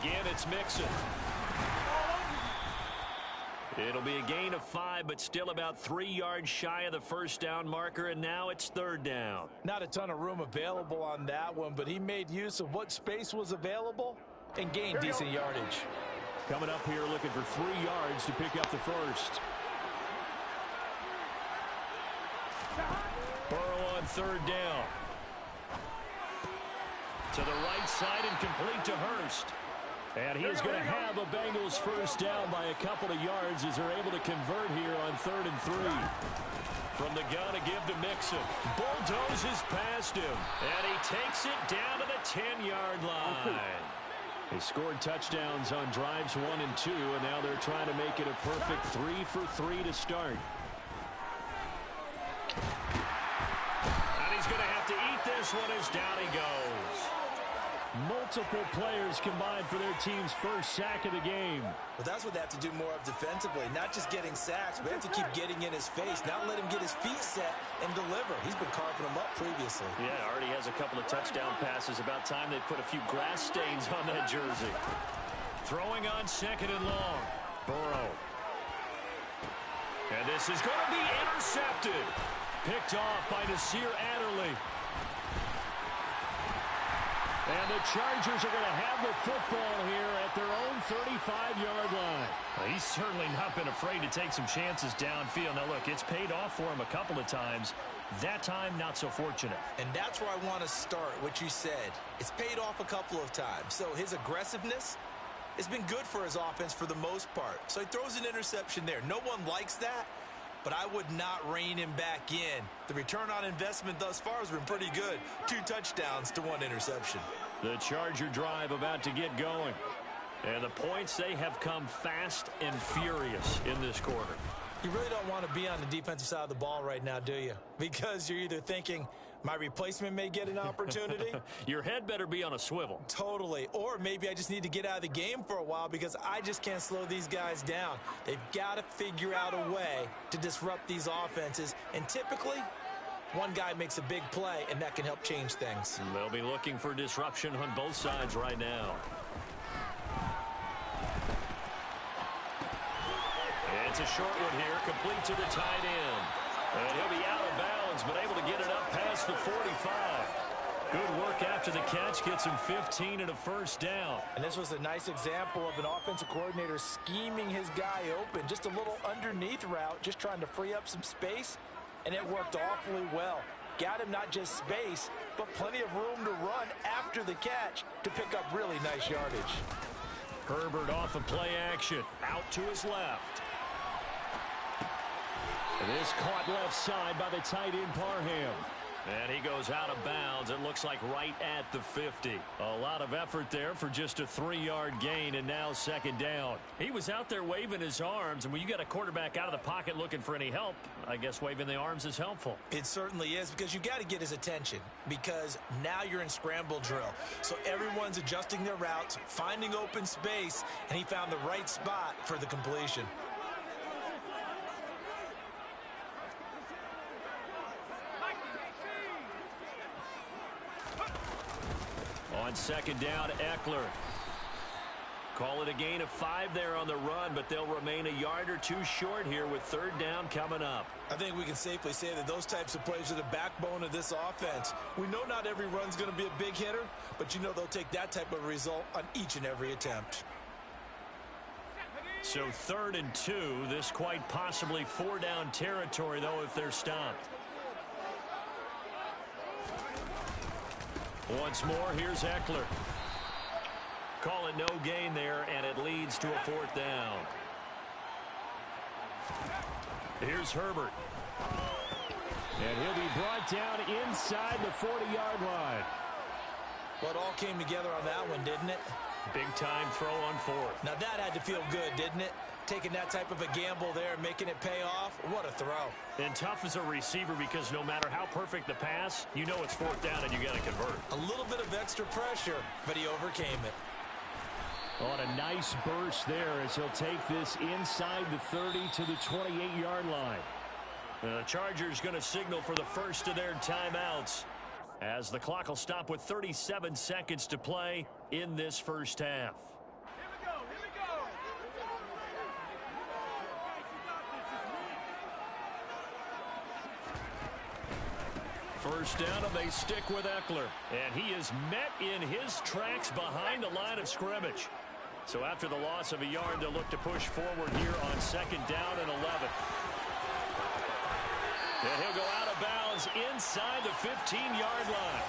[SPEAKER 1] Again, it's Mixon. It'll be a gain of 5, but still about 3 yards shy of the first down marker, and now it's 3rd down.
[SPEAKER 3] Not a ton of room available on that one, but he made use of what space was available and gained decent yardage.
[SPEAKER 1] Coming up here looking for 3 yards to pick up the first. Burrow on 3rd down. To the right side and complete to Hurst. And he is going to have a Bengals first down by a couple of yards as they're able to convert here on 3rd and 3. From the gun to give to Mixon. Bulldozes past him. And he takes it down to the 10-yard line. They scored touchdowns on drives 1 and 2, and now they're trying to make it a perfect 3 for 3 to start. And he's going to have to eat this one as down he goes. multiple players combined for their team's first sack of the game.
[SPEAKER 3] Well, that's what they have to do more of defensively. Not just getting sacks, but they have to keep getting in his face. Not let him get his feet set and deliver. He's been carving them up previously.
[SPEAKER 1] Yeah, already has a couple of touchdown passes. About time they put a few grass stains on that jersey. Throwing on 2nd and long. Burrow. And this is going to be intercepted. Picked off by Nasir Adderley. And the Chargers are going to have the football here at their own 35-yard line. Well, he's certainly not been afraid to take some chances downfield. Now, look, it's paid off for him a couple of times. That time, not so fortunate.
[SPEAKER 3] And that's where I want to start, what you said. It's paid off a couple of times. So his aggressiveness has been good for his offense for the most part. So he throws an interception there. No one likes that, but I would not rein him back in. The return on investment thus far has been pretty good. 2 touchdowns to 1 interception.
[SPEAKER 1] The Charger drive about to get going. And the points, they have come fast and furious in this quarter.
[SPEAKER 3] You really don't want to be on the defensive side of the ball right now, do you? Because you're either thinking, my replacement may get an opportunity.
[SPEAKER 1] Your head better be on a swivel.
[SPEAKER 3] Totally. Or maybe I just need to get out of the game for a while because I just can't slow these guys down. They've got to figure out a way to disrupt these offenses. And typically, one guy makes a big play, and that can help change things.
[SPEAKER 1] They'll be looking for disruption on both sides right now. It's a short one here, complete to the tight end. And he'll be out of bounds, but able to get it up past the 45. Good work after the catch, gets him 15 and a first down.
[SPEAKER 3] And this was a nice example of an offensive coordinator scheming his guy open. Just a little underneath route, just trying to free up some space, and it worked awfully well. Got him not just space, but plenty of room to run after the catch to pick up really nice yardage.
[SPEAKER 1] Herbert off of play action, out to his left. This caught left side by the tight end Parham. And he goes out of bounds. It looks like right at the 50. A lot of effort there for just a 3-yard gain, and now 2nd down. He was out there waving his arms, and when you got a quarterback out of the pocket looking for any help, I guess waving the arms is helpful.
[SPEAKER 3] It certainly is, because you got to get his attention, because now you're in scramble drill. So everyone's adjusting their routes, finding open space, and he found the right spot for the completion.
[SPEAKER 1] On 2nd down, Eckler. Call it a gain of 5 there on the run, but they'll remain a yard or 2 short here with 3rd down coming up.
[SPEAKER 3] I think we can safely say that those types of plays are the backbone of this offense. We know not every run's going to be a big hitter, but you know they'll take that type of result on each and every attempt.
[SPEAKER 1] So 3rd and 2, this quite possibly 4-down territory, though, if they're stopped. Once more, here's Eckler. Call it no gain there, and it leads to a 4th down. Here's Herbert. And he'll be brought down inside the 40-yard line.
[SPEAKER 3] Well, it all came together on that one, didn't it?
[SPEAKER 1] Big-time throw on 4th.
[SPEAKER 3] Now that had to feel good, didn't it? Taking that type of a gamble there, making it pay off. What a throw.
[SPEAKER 1] And tough as a receiver, because no matter how perfect the pass, you know it's 4th down and you got to convert.
[SPEAKER 3] A little bit of extra pressure, but he overcame it.
[SPEAKER 1] On a nice burst there as he'll take this inside the 30 to the 28-yard line. The Chargers going to signal for the first of their timeouts, as the clock will stop with 37 seconds to play in this first half. First down, and they stick with Eckler. And he is met in his tracks behind the line of scrimmage. So after the loss of a yard, they'll look to push forward here on 2nd down and 11. And he'll go out of bounds inside the 15-yard line.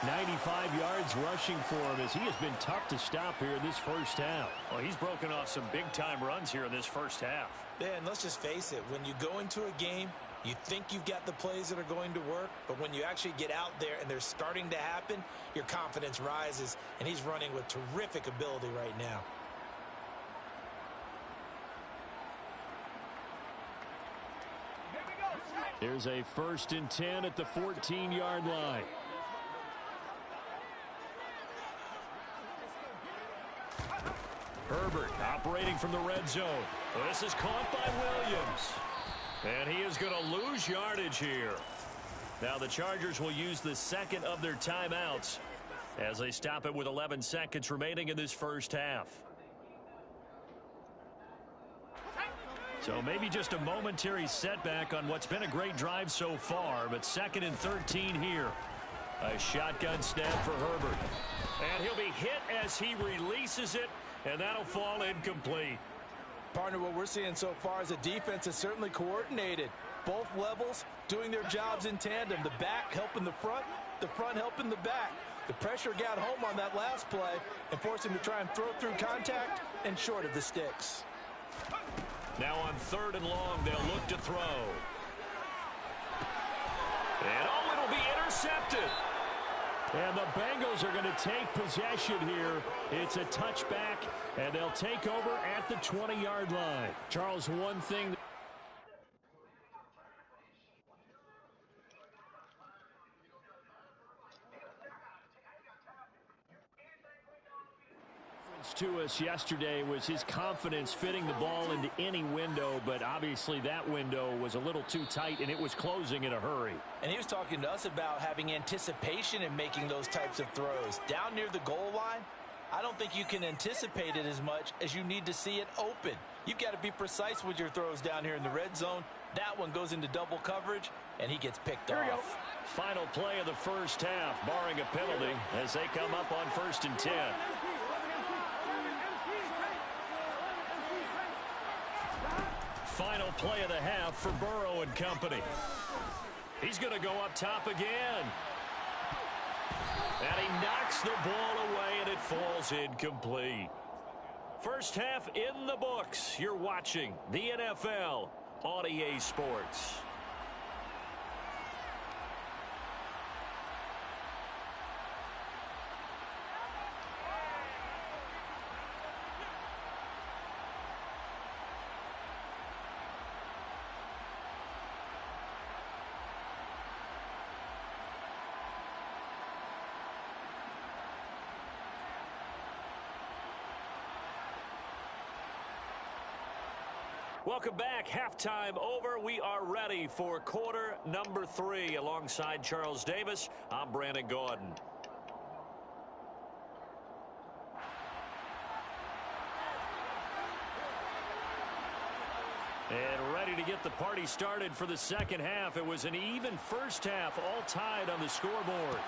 [SPEAKER 1] 95 yards rushing for him, as he has been tough to stop here in this first half. Well, he's broken off some big-time runs here in this first half.
[SPEAKER 3] Yeah, and let's just face it, when you go into a game, you think you've got the plays that are going to work, but when you actually get out there and they're starting to happen, your confidence rises, and he's running with terrific ability right now.
[SPEAKER 1] Here's a 1st and 10 at the 14-yard line. Herbert operating from the red zone. This is caught by Williams. And he is going to lose yardage here. Now the Chargers will use the second of their timeouts as they stop it with 11 seconds remaining in this first half. So maybe just a momentary setback on what's been a great drive so far, but 2nd and 13 here. A shotgun snap for Herbert. And he'll be hit as he releases it, and that'll fall incomplete.
[SPEAKER 3] Partner, what we're seeing so far is the defense is certainly coordinated. Both levels doing their jobs in tandem. The back helping the front helping the back. The pressure got home on that last play and forced him to try and throw through contact and short of the sticks.
[SPEAKER 1] Now on 3rd and long, they'll look to throw. And oh, it'll be intercepted. And the Bengals are going to take possession here. It's a touchback, and they'll take over at the 20-yard line. Charles, one thing to us yesterday was his confidence fitting the ball into any window, but obviously that window was a little too tight and it was closing in a hurry.
[SPEAKER 3] And he was talking to us about having anticipation in making those types of throws. Down near the goal line, I don't think you can anticipate it as much as you need to see it open. You've got to be precise with your throws down here in the red zone. That one goes into double coverage, and he gets picked off.
[SPEAKER 1] Final play of the first half, barring a penalty, as they come up on 1st and 10. Final play of the half for Burrow and company. He's going to go up top again. And he knocks the ball away, and it falls incomplete. First half in the books. You're watching the NFL on EA Sports. Welcome back. Halftime over. We are ready for quarter number 3. Alongside Charles Davis, I'm Brandon Gordon. And ready to get the party started for the second half. It was an even first half, all tied on the scoreboard.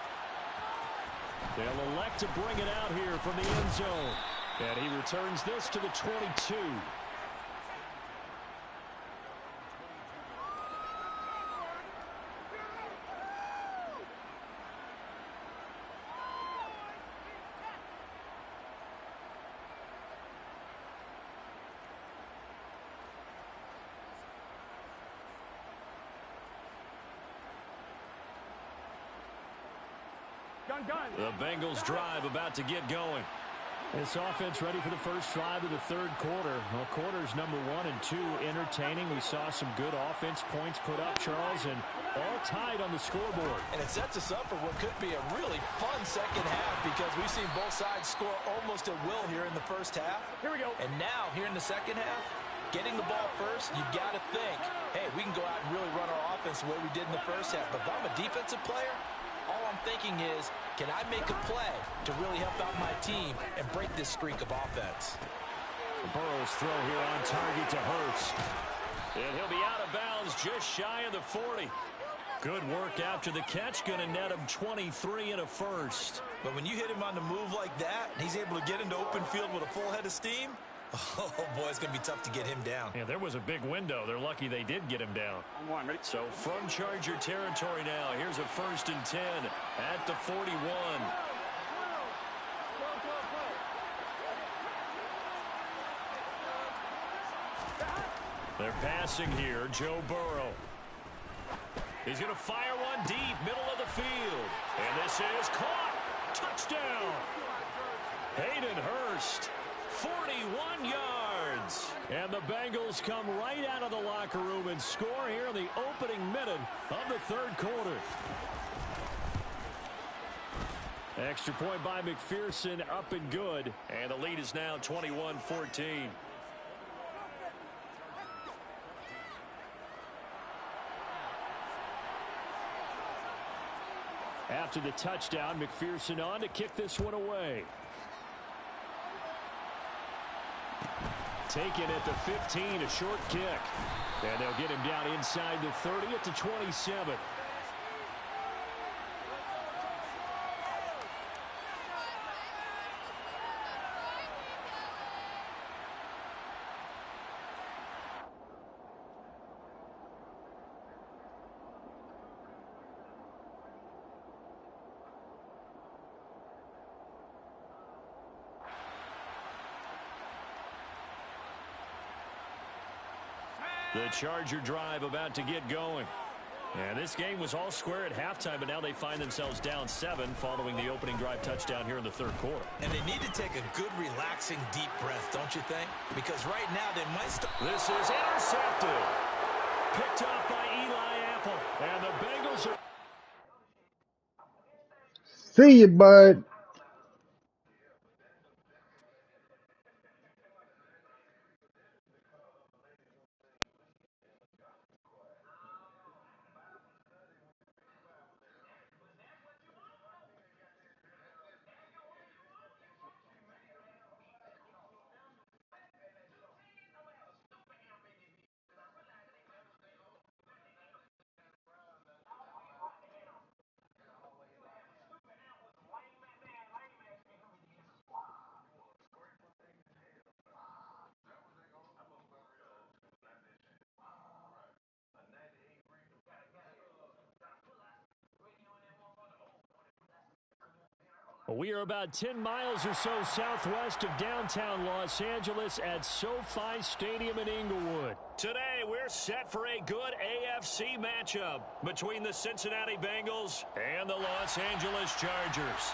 [SPEAKER 1] They'll elect to bring it out here from the end zone. And he returns this to the 22. The Bengals drive about to get going. This offense ready for the first drive of the third quarter. Well, quarters number 1 and 2 entertaining. We saw some good offense points put up, Charles, and all tied on the scoreboard.
[SPEAKER 3] And it sets us up for what could be a really fun second half because we've seen both sides score almost at will here in the first half.
[SPEAKER 2] Here we go.
[SPEAKER 3] And now, here in the second half, getting the ball first, you've got to think, hey, we can go out and really run our offense the way we did in the first half. But if I'm a defensive player, all I'm thinking is, can I make a play to really help out my team and break this streak of offense?
[SPEAKER 1] Burrow's throw here on target to Hurts. And he'll be out of bounds just shy of the 40. Good work after the catch. Going to net him 23 and a first.
[SPEAKER 3] But when you hit him on the move like that, and he's able to get into open field with a full head of steam, oh, boy, it's going to be tough to get him down.
[SPEAKER 1] Yeah, there was a big window. They're lucky they did get him down. So from Charger territory now, here's a 1st and 10 at the 41. They're passing here. Joe Burrow. He's going to fire one deep, middle of the field. And this is caught. Touchdown. Hayden Hurst. 41 yards. And the Bengals come right out of the locker room and score here in the opening minute of the third quarter. Extra point by McPherson, up and good. And the lead is now 21-14. After the touchdown, McPherson on to kick this one away. Taken at the 15, a short kick. And they'll get him down inside the 30 at the 27. The Charger drive about to get going. And this game was all square at halftime, but now they find themselves down 7 following the opening drive touchdown here in the third quarter.
[SPEAKER 3] And they need to take a good, relaxing, deep breath, don't you think? Because right now they might start.
[SPEAKER 1] This is intercepted. Picked off by Eli Apple. And the Bengals are...
[SPEAKER 6] See you, bud.
[SPEAKER 1] We are about 10 miles or so southwest of downtown Los Angeles at SoFi Stadium in Inglewood. Today, we're set for a good AFC matchup between the Cincinnati Bengals and the Los Angeles Chargers.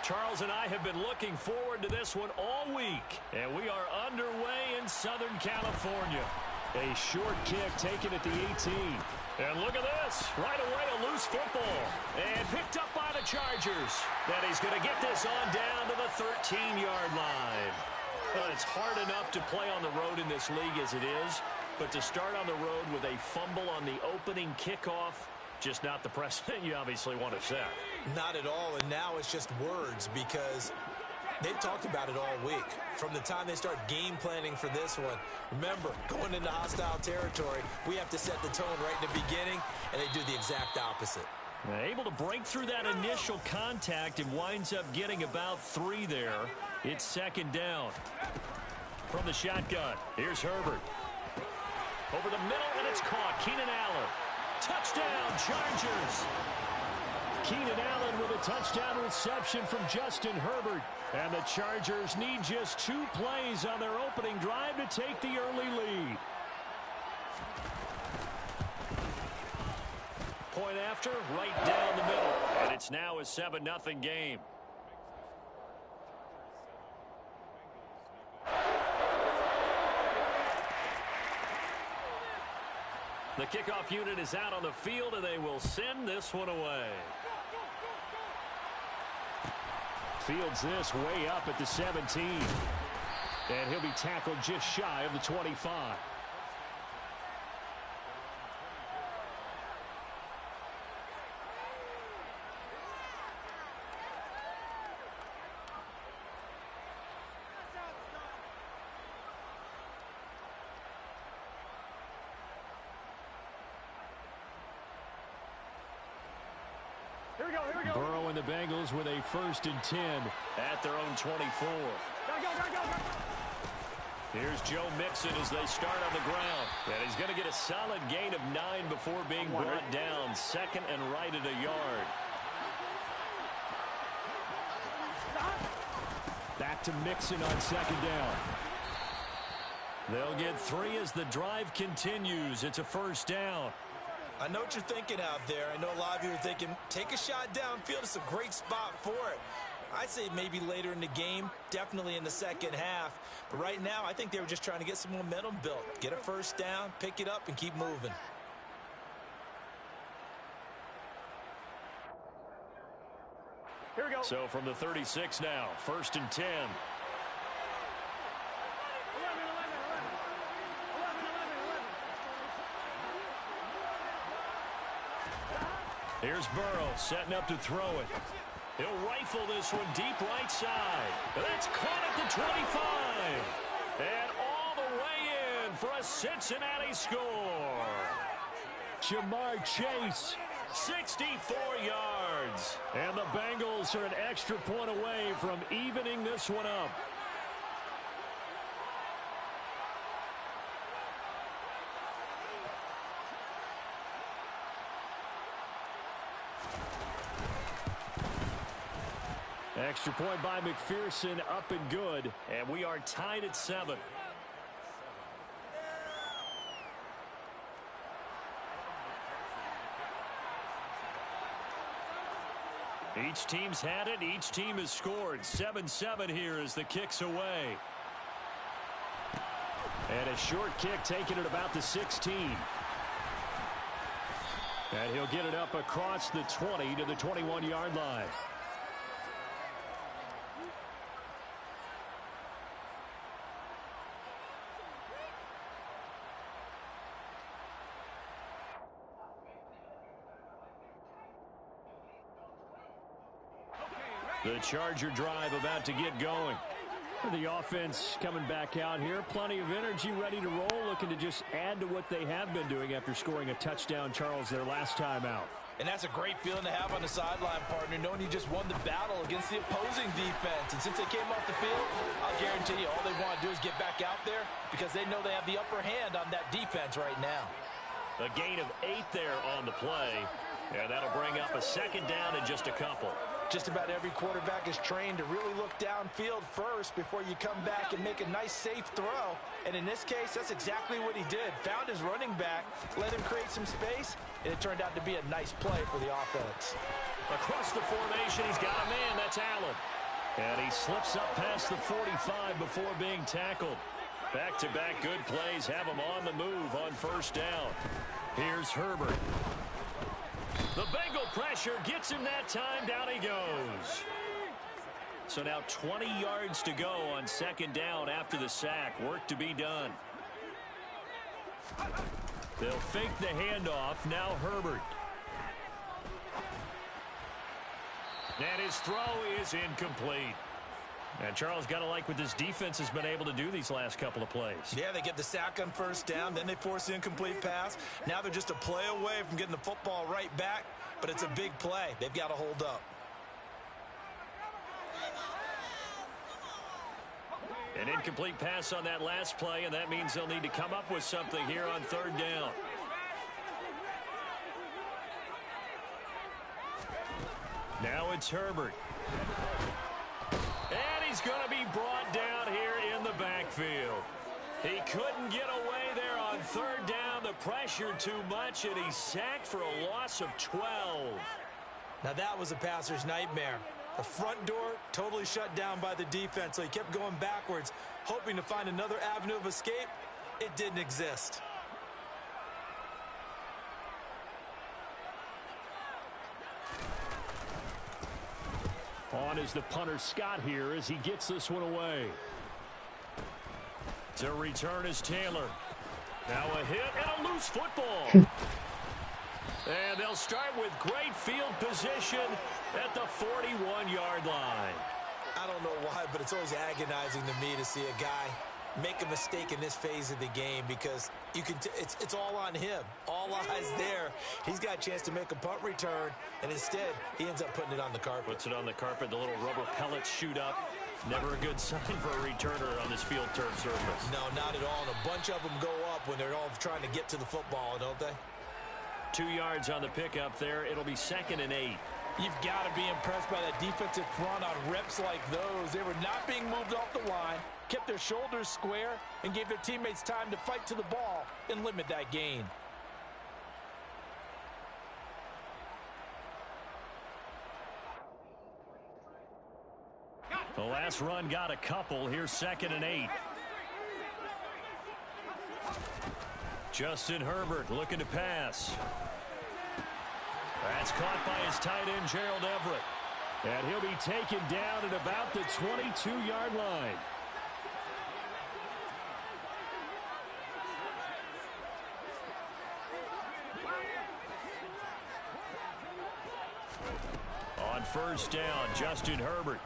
[SPEAKER 1] Charles and I have been looking forward to this one all week, and we are underway in Southern California. A short kick taken at the 18. And look at this. Right away, a loose football. And picked up by the Chargers. And he's going to get this on down to the 13-yard line. Well, it's hard enough to play on the road in this league as it is. But to start on the road with a fumble on the opening kickoff, just not the precedent you obviously want to set.
[SPEAKER 3] Not at all, and now it's just words because they've talked about it all week. From the time they start game planning for this one, remember, going into hostile territory, we have to set the tone right in the beginning, and they do the exact opposite.
[SPEAKER 1] Able to break through that initial contact and winds up getting about 3 there. It's second down. From the shotgun, here's Herbert. Over the middle, and it's caught. Keenan Allen. Touchdown, Chargers. Keenan Allen with a touchdown reception from Justin Herbert. And the Chargers need just 2 plays on their opening drive to take the early lead. Point after, right down the middle. And it's now a 7-0 game. The kickoff unit is out on the field, and they will send this one away. Fields this way up at the 17. And he'll be tackled just shy of the 25.
[SPEAKER 2] Here we go, here we go.
[SPEAKER 1] Burrow and the Bengals with a 1st and 10 at their own 24.
[SPEAKER 2] Go.
[SPEAKER 1] Here's Joe Mixon as they start on the ground. And he's going to get a solid gain of 9 before being brought down. 2nd and right at a yard. Back to Mixon on 2nd down. They'll get 3 as the drive continues. It's a 1st down.
[SPEAKER 3] I know what you're thinking out there. I know a lot of you are thinking, take a shot downfield. It's a great spot for it. I'd say maybe later in the game, definitely in the second half. But right now, I think they were just trying to get some momentum built. Get a 1st down, pick it up, and keep moving.
[SPEAKER 2] Here we go.
[SPEAKER 1] So from the 36 now, 1st and 10.
[SPEAKER 2] 11.
[SPEAKER 1] Here's Burrow setting up to throw it. He'll rifle this one deep right side. That's caught at the 25. And all the way in for a Cincinnati score. Jamar Chase, 64 yards. And the Bengals are an extra point away from evening this one up. Extra point by McPherson, up and good. And we are tied at 7. Each team's had it. Each team has scored. 7-7 here as the kick's away. And a short kick taken at about the 16. And he'll get it up across the 20 to the 21-yard line. The Charger drive about to get going. The offense coming back out here. Plenty of energy, ready to roll, looking to just add to what they have been doing after scoring a touchdown, Charles, their last time out.
[SPEAKER 3] And that's a great feeling to have on the sideline, partner, knowing you just won the battle against the opposing defense. And since they came off the field, I'll guarantee you all they want to do is get back out there because they know they have the upper hand on that defense right now.
[SPEAKER 1] A gain of 8 there on the play. And that'll bring up a 2nd down and just a couple.
[SPEAKER 3] Just about every quarterback is trained to really look downfield first before you come back and make a nice, safe throw. And in this case, that's exactly what he did. Found his running back, let him create some space, and it turned out to be a nice play for the offense.
[SPEAKER 1] Across the formation, he's got a man. That's Allen. And he slips up past the 45 before being tackled. Back-to-back good plays have him on the move on 1st down. Here's Herbert. The Bengal pressure gets him that time. Down he goes. So now 20 yards to go on 2nd down after the sack. Work to be done. They'll fake the handoff. Now Herbert. And his throw is incomplete. And Charles, got to like what this defense has been able to do these last couple of plays.
[SPEAKER 3] Yeah, they get the sack on 1st down, then they force the incomplete pass. Now they're just a play away from getting the football right back, but it's a big play. They've got to hold up.
[SPEAKER 1] An incomplete pass on that last play, and that means they'll need to come up with something here on 3rd down. Now it's Herbert. And he's going to be brought down here in the backfield. He couldn't get away there on 3rd down. The pressure too much, and he's sacked for a loss of 12.
[SPEAKER 3] Now that was a passer's nightmare. The front door totally shut down by the defense, so he kept going backwards, hoping to find another avenue of escape. It didn't exist.
[SPEAKER 1] On is the punter Scott here as he gets this one away. To return is Taylor. Now a hit and a loose football. And they'll start with great field position at the 41-yard line.
[SPEAKER 3] I don't know why, but it's always agonizing to me to see a guy make a mistake in this phase of the game because you can it's all on him. All eyes there. He's got a chance to make a punt return, and instead he ends up putting it on the carpet.
[SPEAKER 1] Puts it on the carpet. The little rubber pellets shoot up. Never a good sign for a returner on this field turf surface.
[SPEAKER 3] No, not at all. And a bunch of them go up when they're all trying to get to the football, don't they?
[SPEAKER 1] 2 yards on the pickup there. It'll be 2nd and 8.
[SPEAKER 3] You've got to be impressed by that defensive front on reps like those. They were not being moved off the line, kept their shoulders square, and gave their teammates time to fight to the ball and limit that gain.
[SPEAKER 1] The last run got a couple. Here's 2nd and 8. Justin Herbert looking to pass. That's caught by his tight end, Gerald Everett. And he'll be taken down at about the 22-yard line. On first down, Justin Herbert.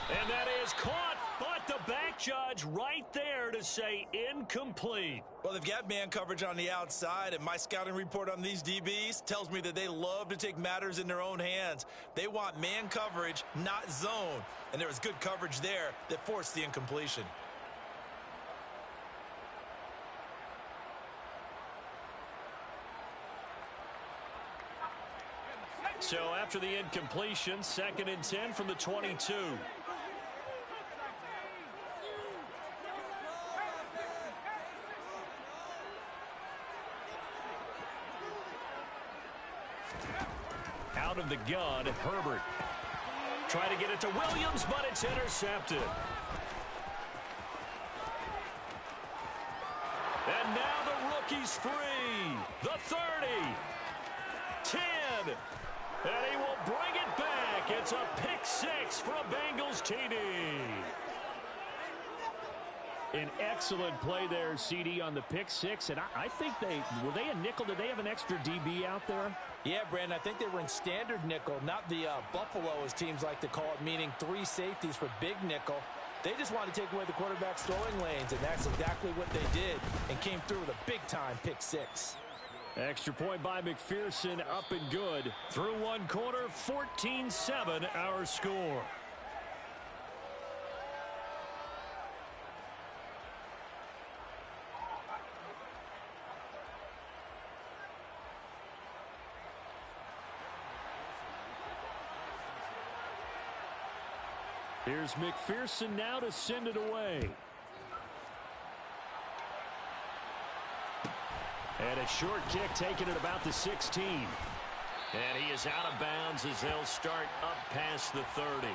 [SPEAKER 1] And that is caught, but the back judge right there to say incomplete.
[SPEAKER 3] Well, they've got man coverage on the outside, and my scouting report on these DBs tells me that they love to take matters in their own hands. They want man coverage, not zone. And there was good coverage there that forced the incompletion.
[SPEAKER 1] So after the incompletion, 2nd and 10 from the 22. Out of the gun, Herbert. Try to get it to Williams, but it's intercepted. And now the rookie's free. The 30. 10. And he will bring it back. It's a pick six for a Bengals TD. An excellent play there, CD, on the pick six. And I think were they a nickel? Did they have an extra DB out there?
[SPEAKER 3] Yeah, Brandon, I think they were in standard nickel, not the Buffalo, as teams like to call it, meaning 3 safeties for big nickel. They just wanted to take away the quarterback's throwing lanes, and that's exactly what they did, and came through with a big-time pick six.
[SPEAKER 1] Extra point by McPherson, up and good. Through one quarter, 14-7 our score. Here's McPherson now to send it away. And a short kick taken at about the 16. And he is out of bounds as they'll start up past the 30.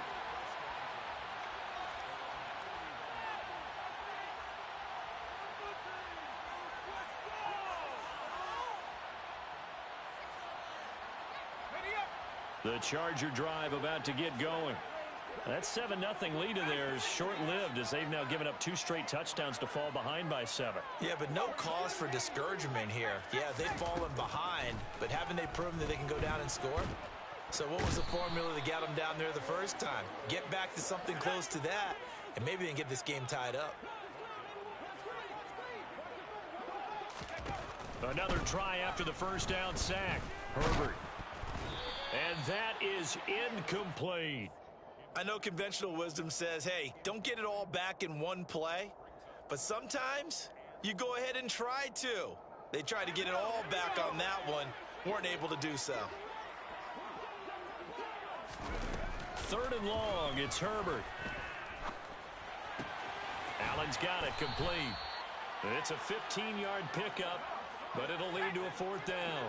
[SPEAKER 1] The Charger drive about to get going. That 7-0 lead of theirs short-lived as they've now given up 2 straight touchdowns to fall behind by 7.
[SPEAKER 3] Yeah, but no cause for discouragement here. Yeah, they've fallen behind, but haven't they proven that they can go down and score? So what was the formula that got them down there the first time? Get back to something close to that, and maybe they can get this game tied up.
[SPEAKER 1] Another try after the first down sack. Herbert. And that is incomplete.
[SPEAKER 3] I know conventional wisdom says, hey, don't get it all back in one play. But sometimes you go ahead and try to. They tried to get it all back on that one. Weren't able to do so.
[SPEAKER 1] 3rd and long. It's Herbert. Allen's got it complete. It's a 15-yard pickup, but it'll lead to a 4th down.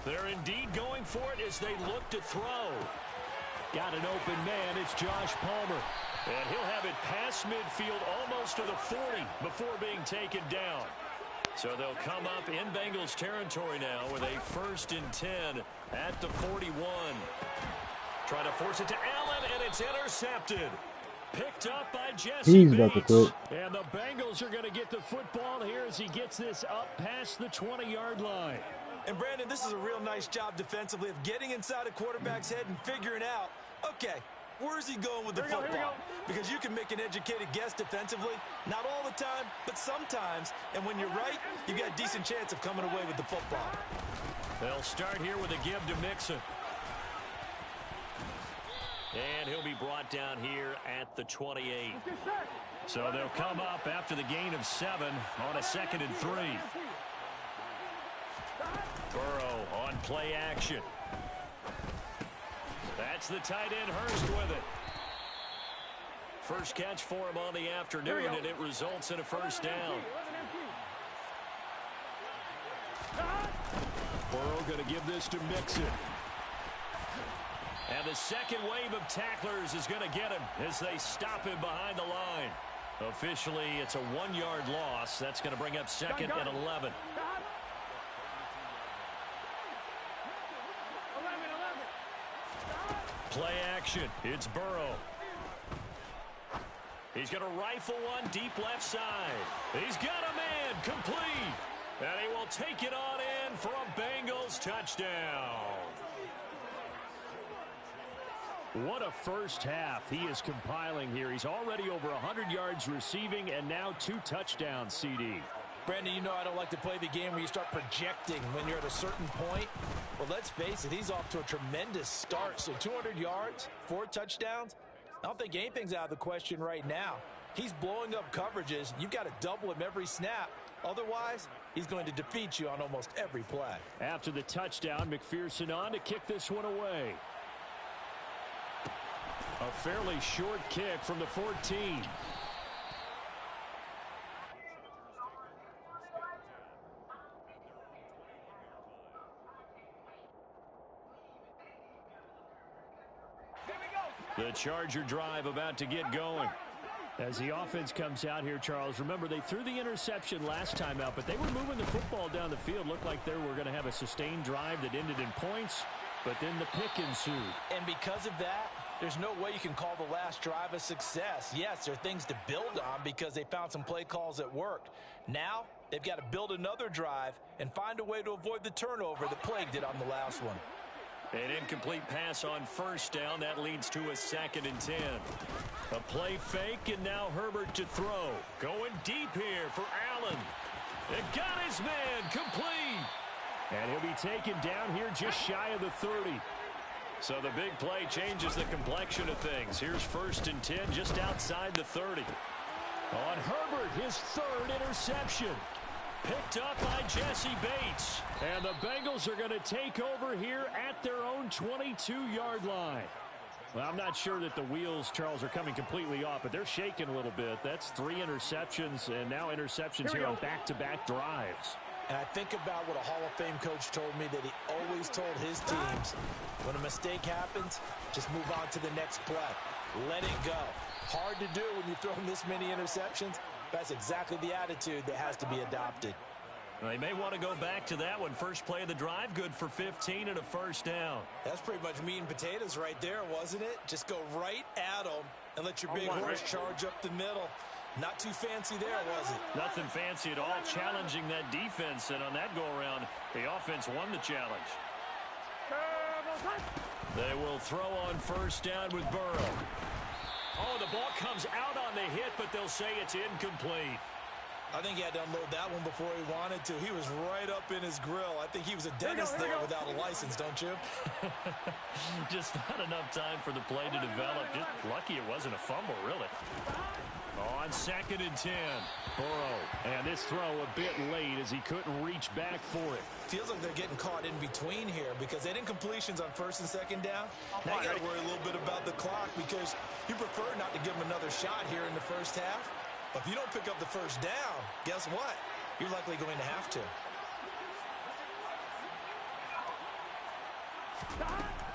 [SPEAKER 1] They're indeed going for it as they look to throw. Got an open man. It's Josh Palmer. And he'll have it past midfield almost to the 40 before being taken down. So they'll come up in Bengals territory now with a 1st and 10 at the 41. Trying to force it to Allen, and it's intercepted. Picked up by Jesse Bates. And the Bengals are going to get the football here as he gets this up past the 20-yard line.
[SPEAKER 3] And, Brandon, this is a real nice job defensively of getting inside a quarterback's head and figuring out, okay, where's he going with the football? Because you can make an educated guess defensively, not all the time, but sometimes. And when you're right, you got a decent chance of coming away with the football.
[SPEAKER 1] They'll start here with a give to Mixon. And he'll be brought down here at the 28. So they'll come up after the gain of 7 on a 2nd and 3. Burrow on play action. That's the tight end Hurst with it. First catch for him on the afternoon, and it results in a 1st down. Burrow going to give this to Mixon. And the second wave of tacklers is going to get him as they stop him behind the line. Officially, it's a 1-yard loss. That's going to bring up second and 11. Play action. It's Burrow. He's going to rifle one deep left side. He's got a man complete. And he will take it on in for a Bengals touchdown. What a first half he is compiling here. He's already over 100 yards receiving and now 2 touchdowns, CD.
[SPEAKER 3] Brandon, you know I don't like to play the game where you start projecting when you're at a certain point. Well, let's face it, he's off to a tremendous start. So 200 yards, 4 touchdowns. I don't think anything's out of the question right now. He's blowing up coverages. You've got to double him every snap. Otherwise, he's going to defeat you on almost every play.
[SPEAKER 1] After the touchdown, McPherson on to kick this one away. A fairly short kick from the 14. The Charger drive about to get going. As the offense comes out here, Charles, remember they threw the interception last time out, but they were moving the football down the field. Looked like they were going to have a sustained drive that ended in points, but then the pick ensued.
[SPEAKER 3] And because of that, there's no way you can call the last drive a success. Yes, there are things to build on because they found some play calls that worked. Now, they've got to build another drive and find a way to avoid the turnover that plagued it on the last one.
[SPEAKER 1] An incomplete pass on first down. That leads to a 2nd and 10. A play fake, and now Herbert to throw. Going deep here for Allen. It got his man complete. And he'll be taken down here just shy of the 30. So the big play changes the complexion of things. Here's 1st and 10 just outside the 30. On Herbert, his 3rd interception. Picked up by Jesse Bates. And the Bengals are going to take over here at their own 22-yard line. Well, I'm not sure that the wheels, Charles, are coming completely off, but they're shaking a little bit. That's 3 interceptions, and now interceptions here on back-to-back drives.
[SPEAKER 3] And I think about what a Hall of Fame coach told me that he always told his teams, when a mistake happens, just move on to the next play. Let it go. Hard to do when you throw this many interceptions. That's exactly the attitude that has to be adopted.
[SPEAKER 1] Well, they may want to go back to that one. First play of the drive, good for 15 and a 1st down.
[SPEAKER 3] That's pretty much meat and potatoes right there, wasn't it? Just go right at them and let your big horse charge up the middle. Not too fancy there, was it?
[SPEAKER 1] Nothing fancy at all. Challenging that defense, and on that go-around, the offense won the challenge. They will throw on 1st down with Burrow. Oh, the ball comes out on the hit, but they'll say it's incomplete.
[SPEAKER 3] I think he had to unload that one before he wanted to. He was right up in his grill. I think he was a dentist there without a license, don't you?
[SPEAKER 1] Just not enough time for the play to develop. Just lucky it wasn't a fumble, really. On 2nd and 10, Burrow. And this throw a bit late as he couldn't reach back for it.
[SPEAKER 3] Feels like they're getting caught in between here because they didn't completions on 1st and 2nd down. Now you got to worry a little bit about the clock because you prefer not to give them another shot here in the 1st half. But if you don't pick up the 1st down, guess what? You're likely going to have to.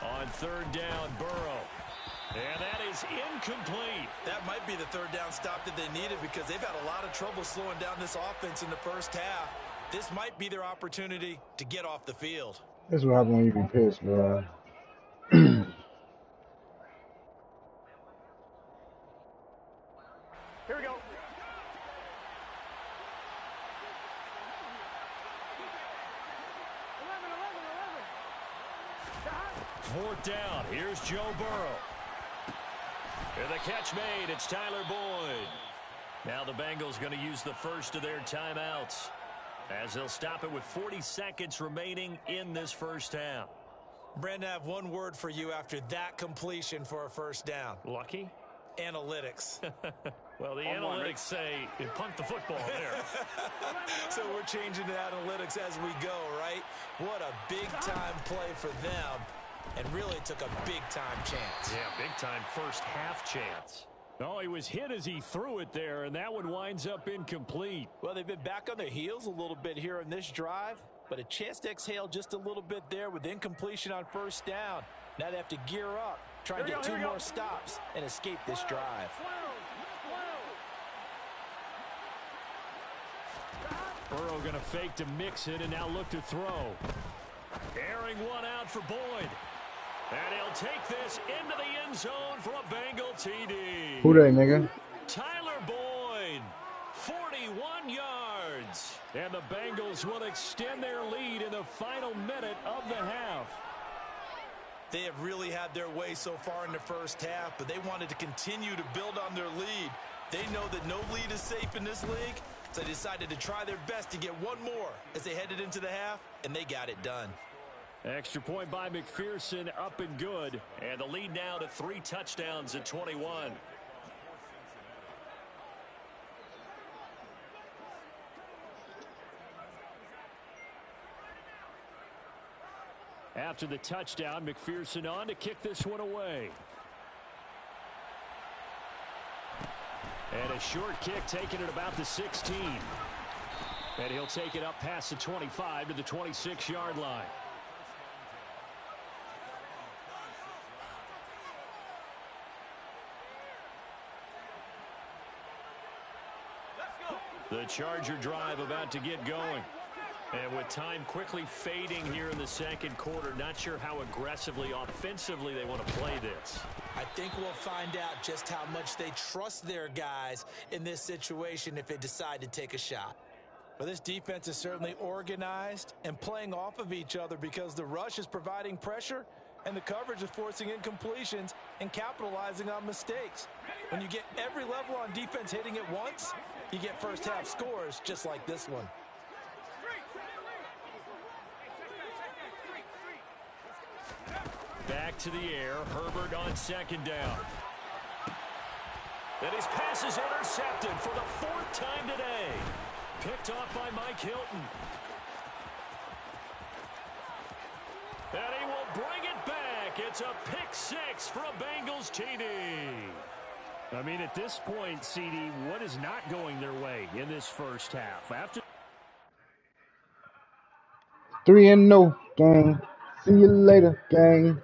[SPEAKER 1] On 3rd down, Burrow. And that is incomplete.
[SPEAKER 3] That might be the 3rd down stop that they needed because they've had a lot of trouble slowing down this offense in the 1st half. This might be their opportunity to get off the field.
[SPEAKER 6] That's what happens when you be pissed, bro.
[SPEAKER 2] Here we go.
[SPEAKER 1] Fourth down. Here's Joe Burrow. And the catch made. It's Tyler Boyd. Now the Bengals going to use the first of their timeouts as they'll stop it with 40 seconds remaining in this 1st half.
[SPEAKER 3] Brandon, I have one word for you after that completion for a 1st down.
[SPEAKER 1] Lucky?
[SPEAKER 3] Analytics.
[SPEAKER 1] Well, the analytics say you punked the football there.
[SPEAKER 3] So we're changing to analytics as we go, right? What a big-time play for them. And really took a big-time chance.
[SPEAKER 1] Yeah, big-time 1st half chance. Oh, he was hit as he threw it there, and that one winds up incomplete.
[SPEAKER 3] Well, they've been back on their heels a little bit here in this drive, but a chance to exhale just a little bit there with incompletion on 1st down. Now they have to gear up, try and get 2 more stops, and escape this drive.
[SPEAKER 1] Burrow going to fake to mix it and now look to throw. Airing one out for Boyd. And he'll take this into the end zone for a Bengal TD.
[SPEAKER 6] Who they, nigga?
[SPEAKER 1] Tyler Boyd, 41 yards. And the Bengals will extend their lead in the final minute of the half.
[SPEAKER 3] They have really had their way so far in the first half, but they wanted to continue to build on their lead. They know that no lead is safe in this league, so they decided to try their best to get one more as they headed into the half, and they got it done.
[SPEAKER 1] Extra point by McPherson, up and good. And the lead now to 3 touchdowns at 21. After the touchdown, McPherson on to kick this one away. And a short kick taken at about the 16. And he'll take it up past the 25 to the 26-yard line. The Charger drive about to get going. And with time quickly fading here in the second quarter, not sure how aggressively, offensively they want to play this.
[SPEAKER 3] I think we'll find out just how much they trust their guys in this situation if they decide to take a shot. Well, this defense is certainly organized and playing off of each other because the rush is providing pressure and the coverage is forcing incompletions and capitalizing on mistakes. When you get every level on defense hitting it once, you get first half scores just like this one.
[SPEAKER 1] Back to the air. Herbert on second down. And his pass is intercepted for the 4th time today. Picked off by Mike Hilton. And he will bring it back. It's a pick 6 for a Bengals TD. I mean, at this point, CD, what is not going their way in this first half? After
[SPEAKER 6] 3-0, gang. See you later, gang.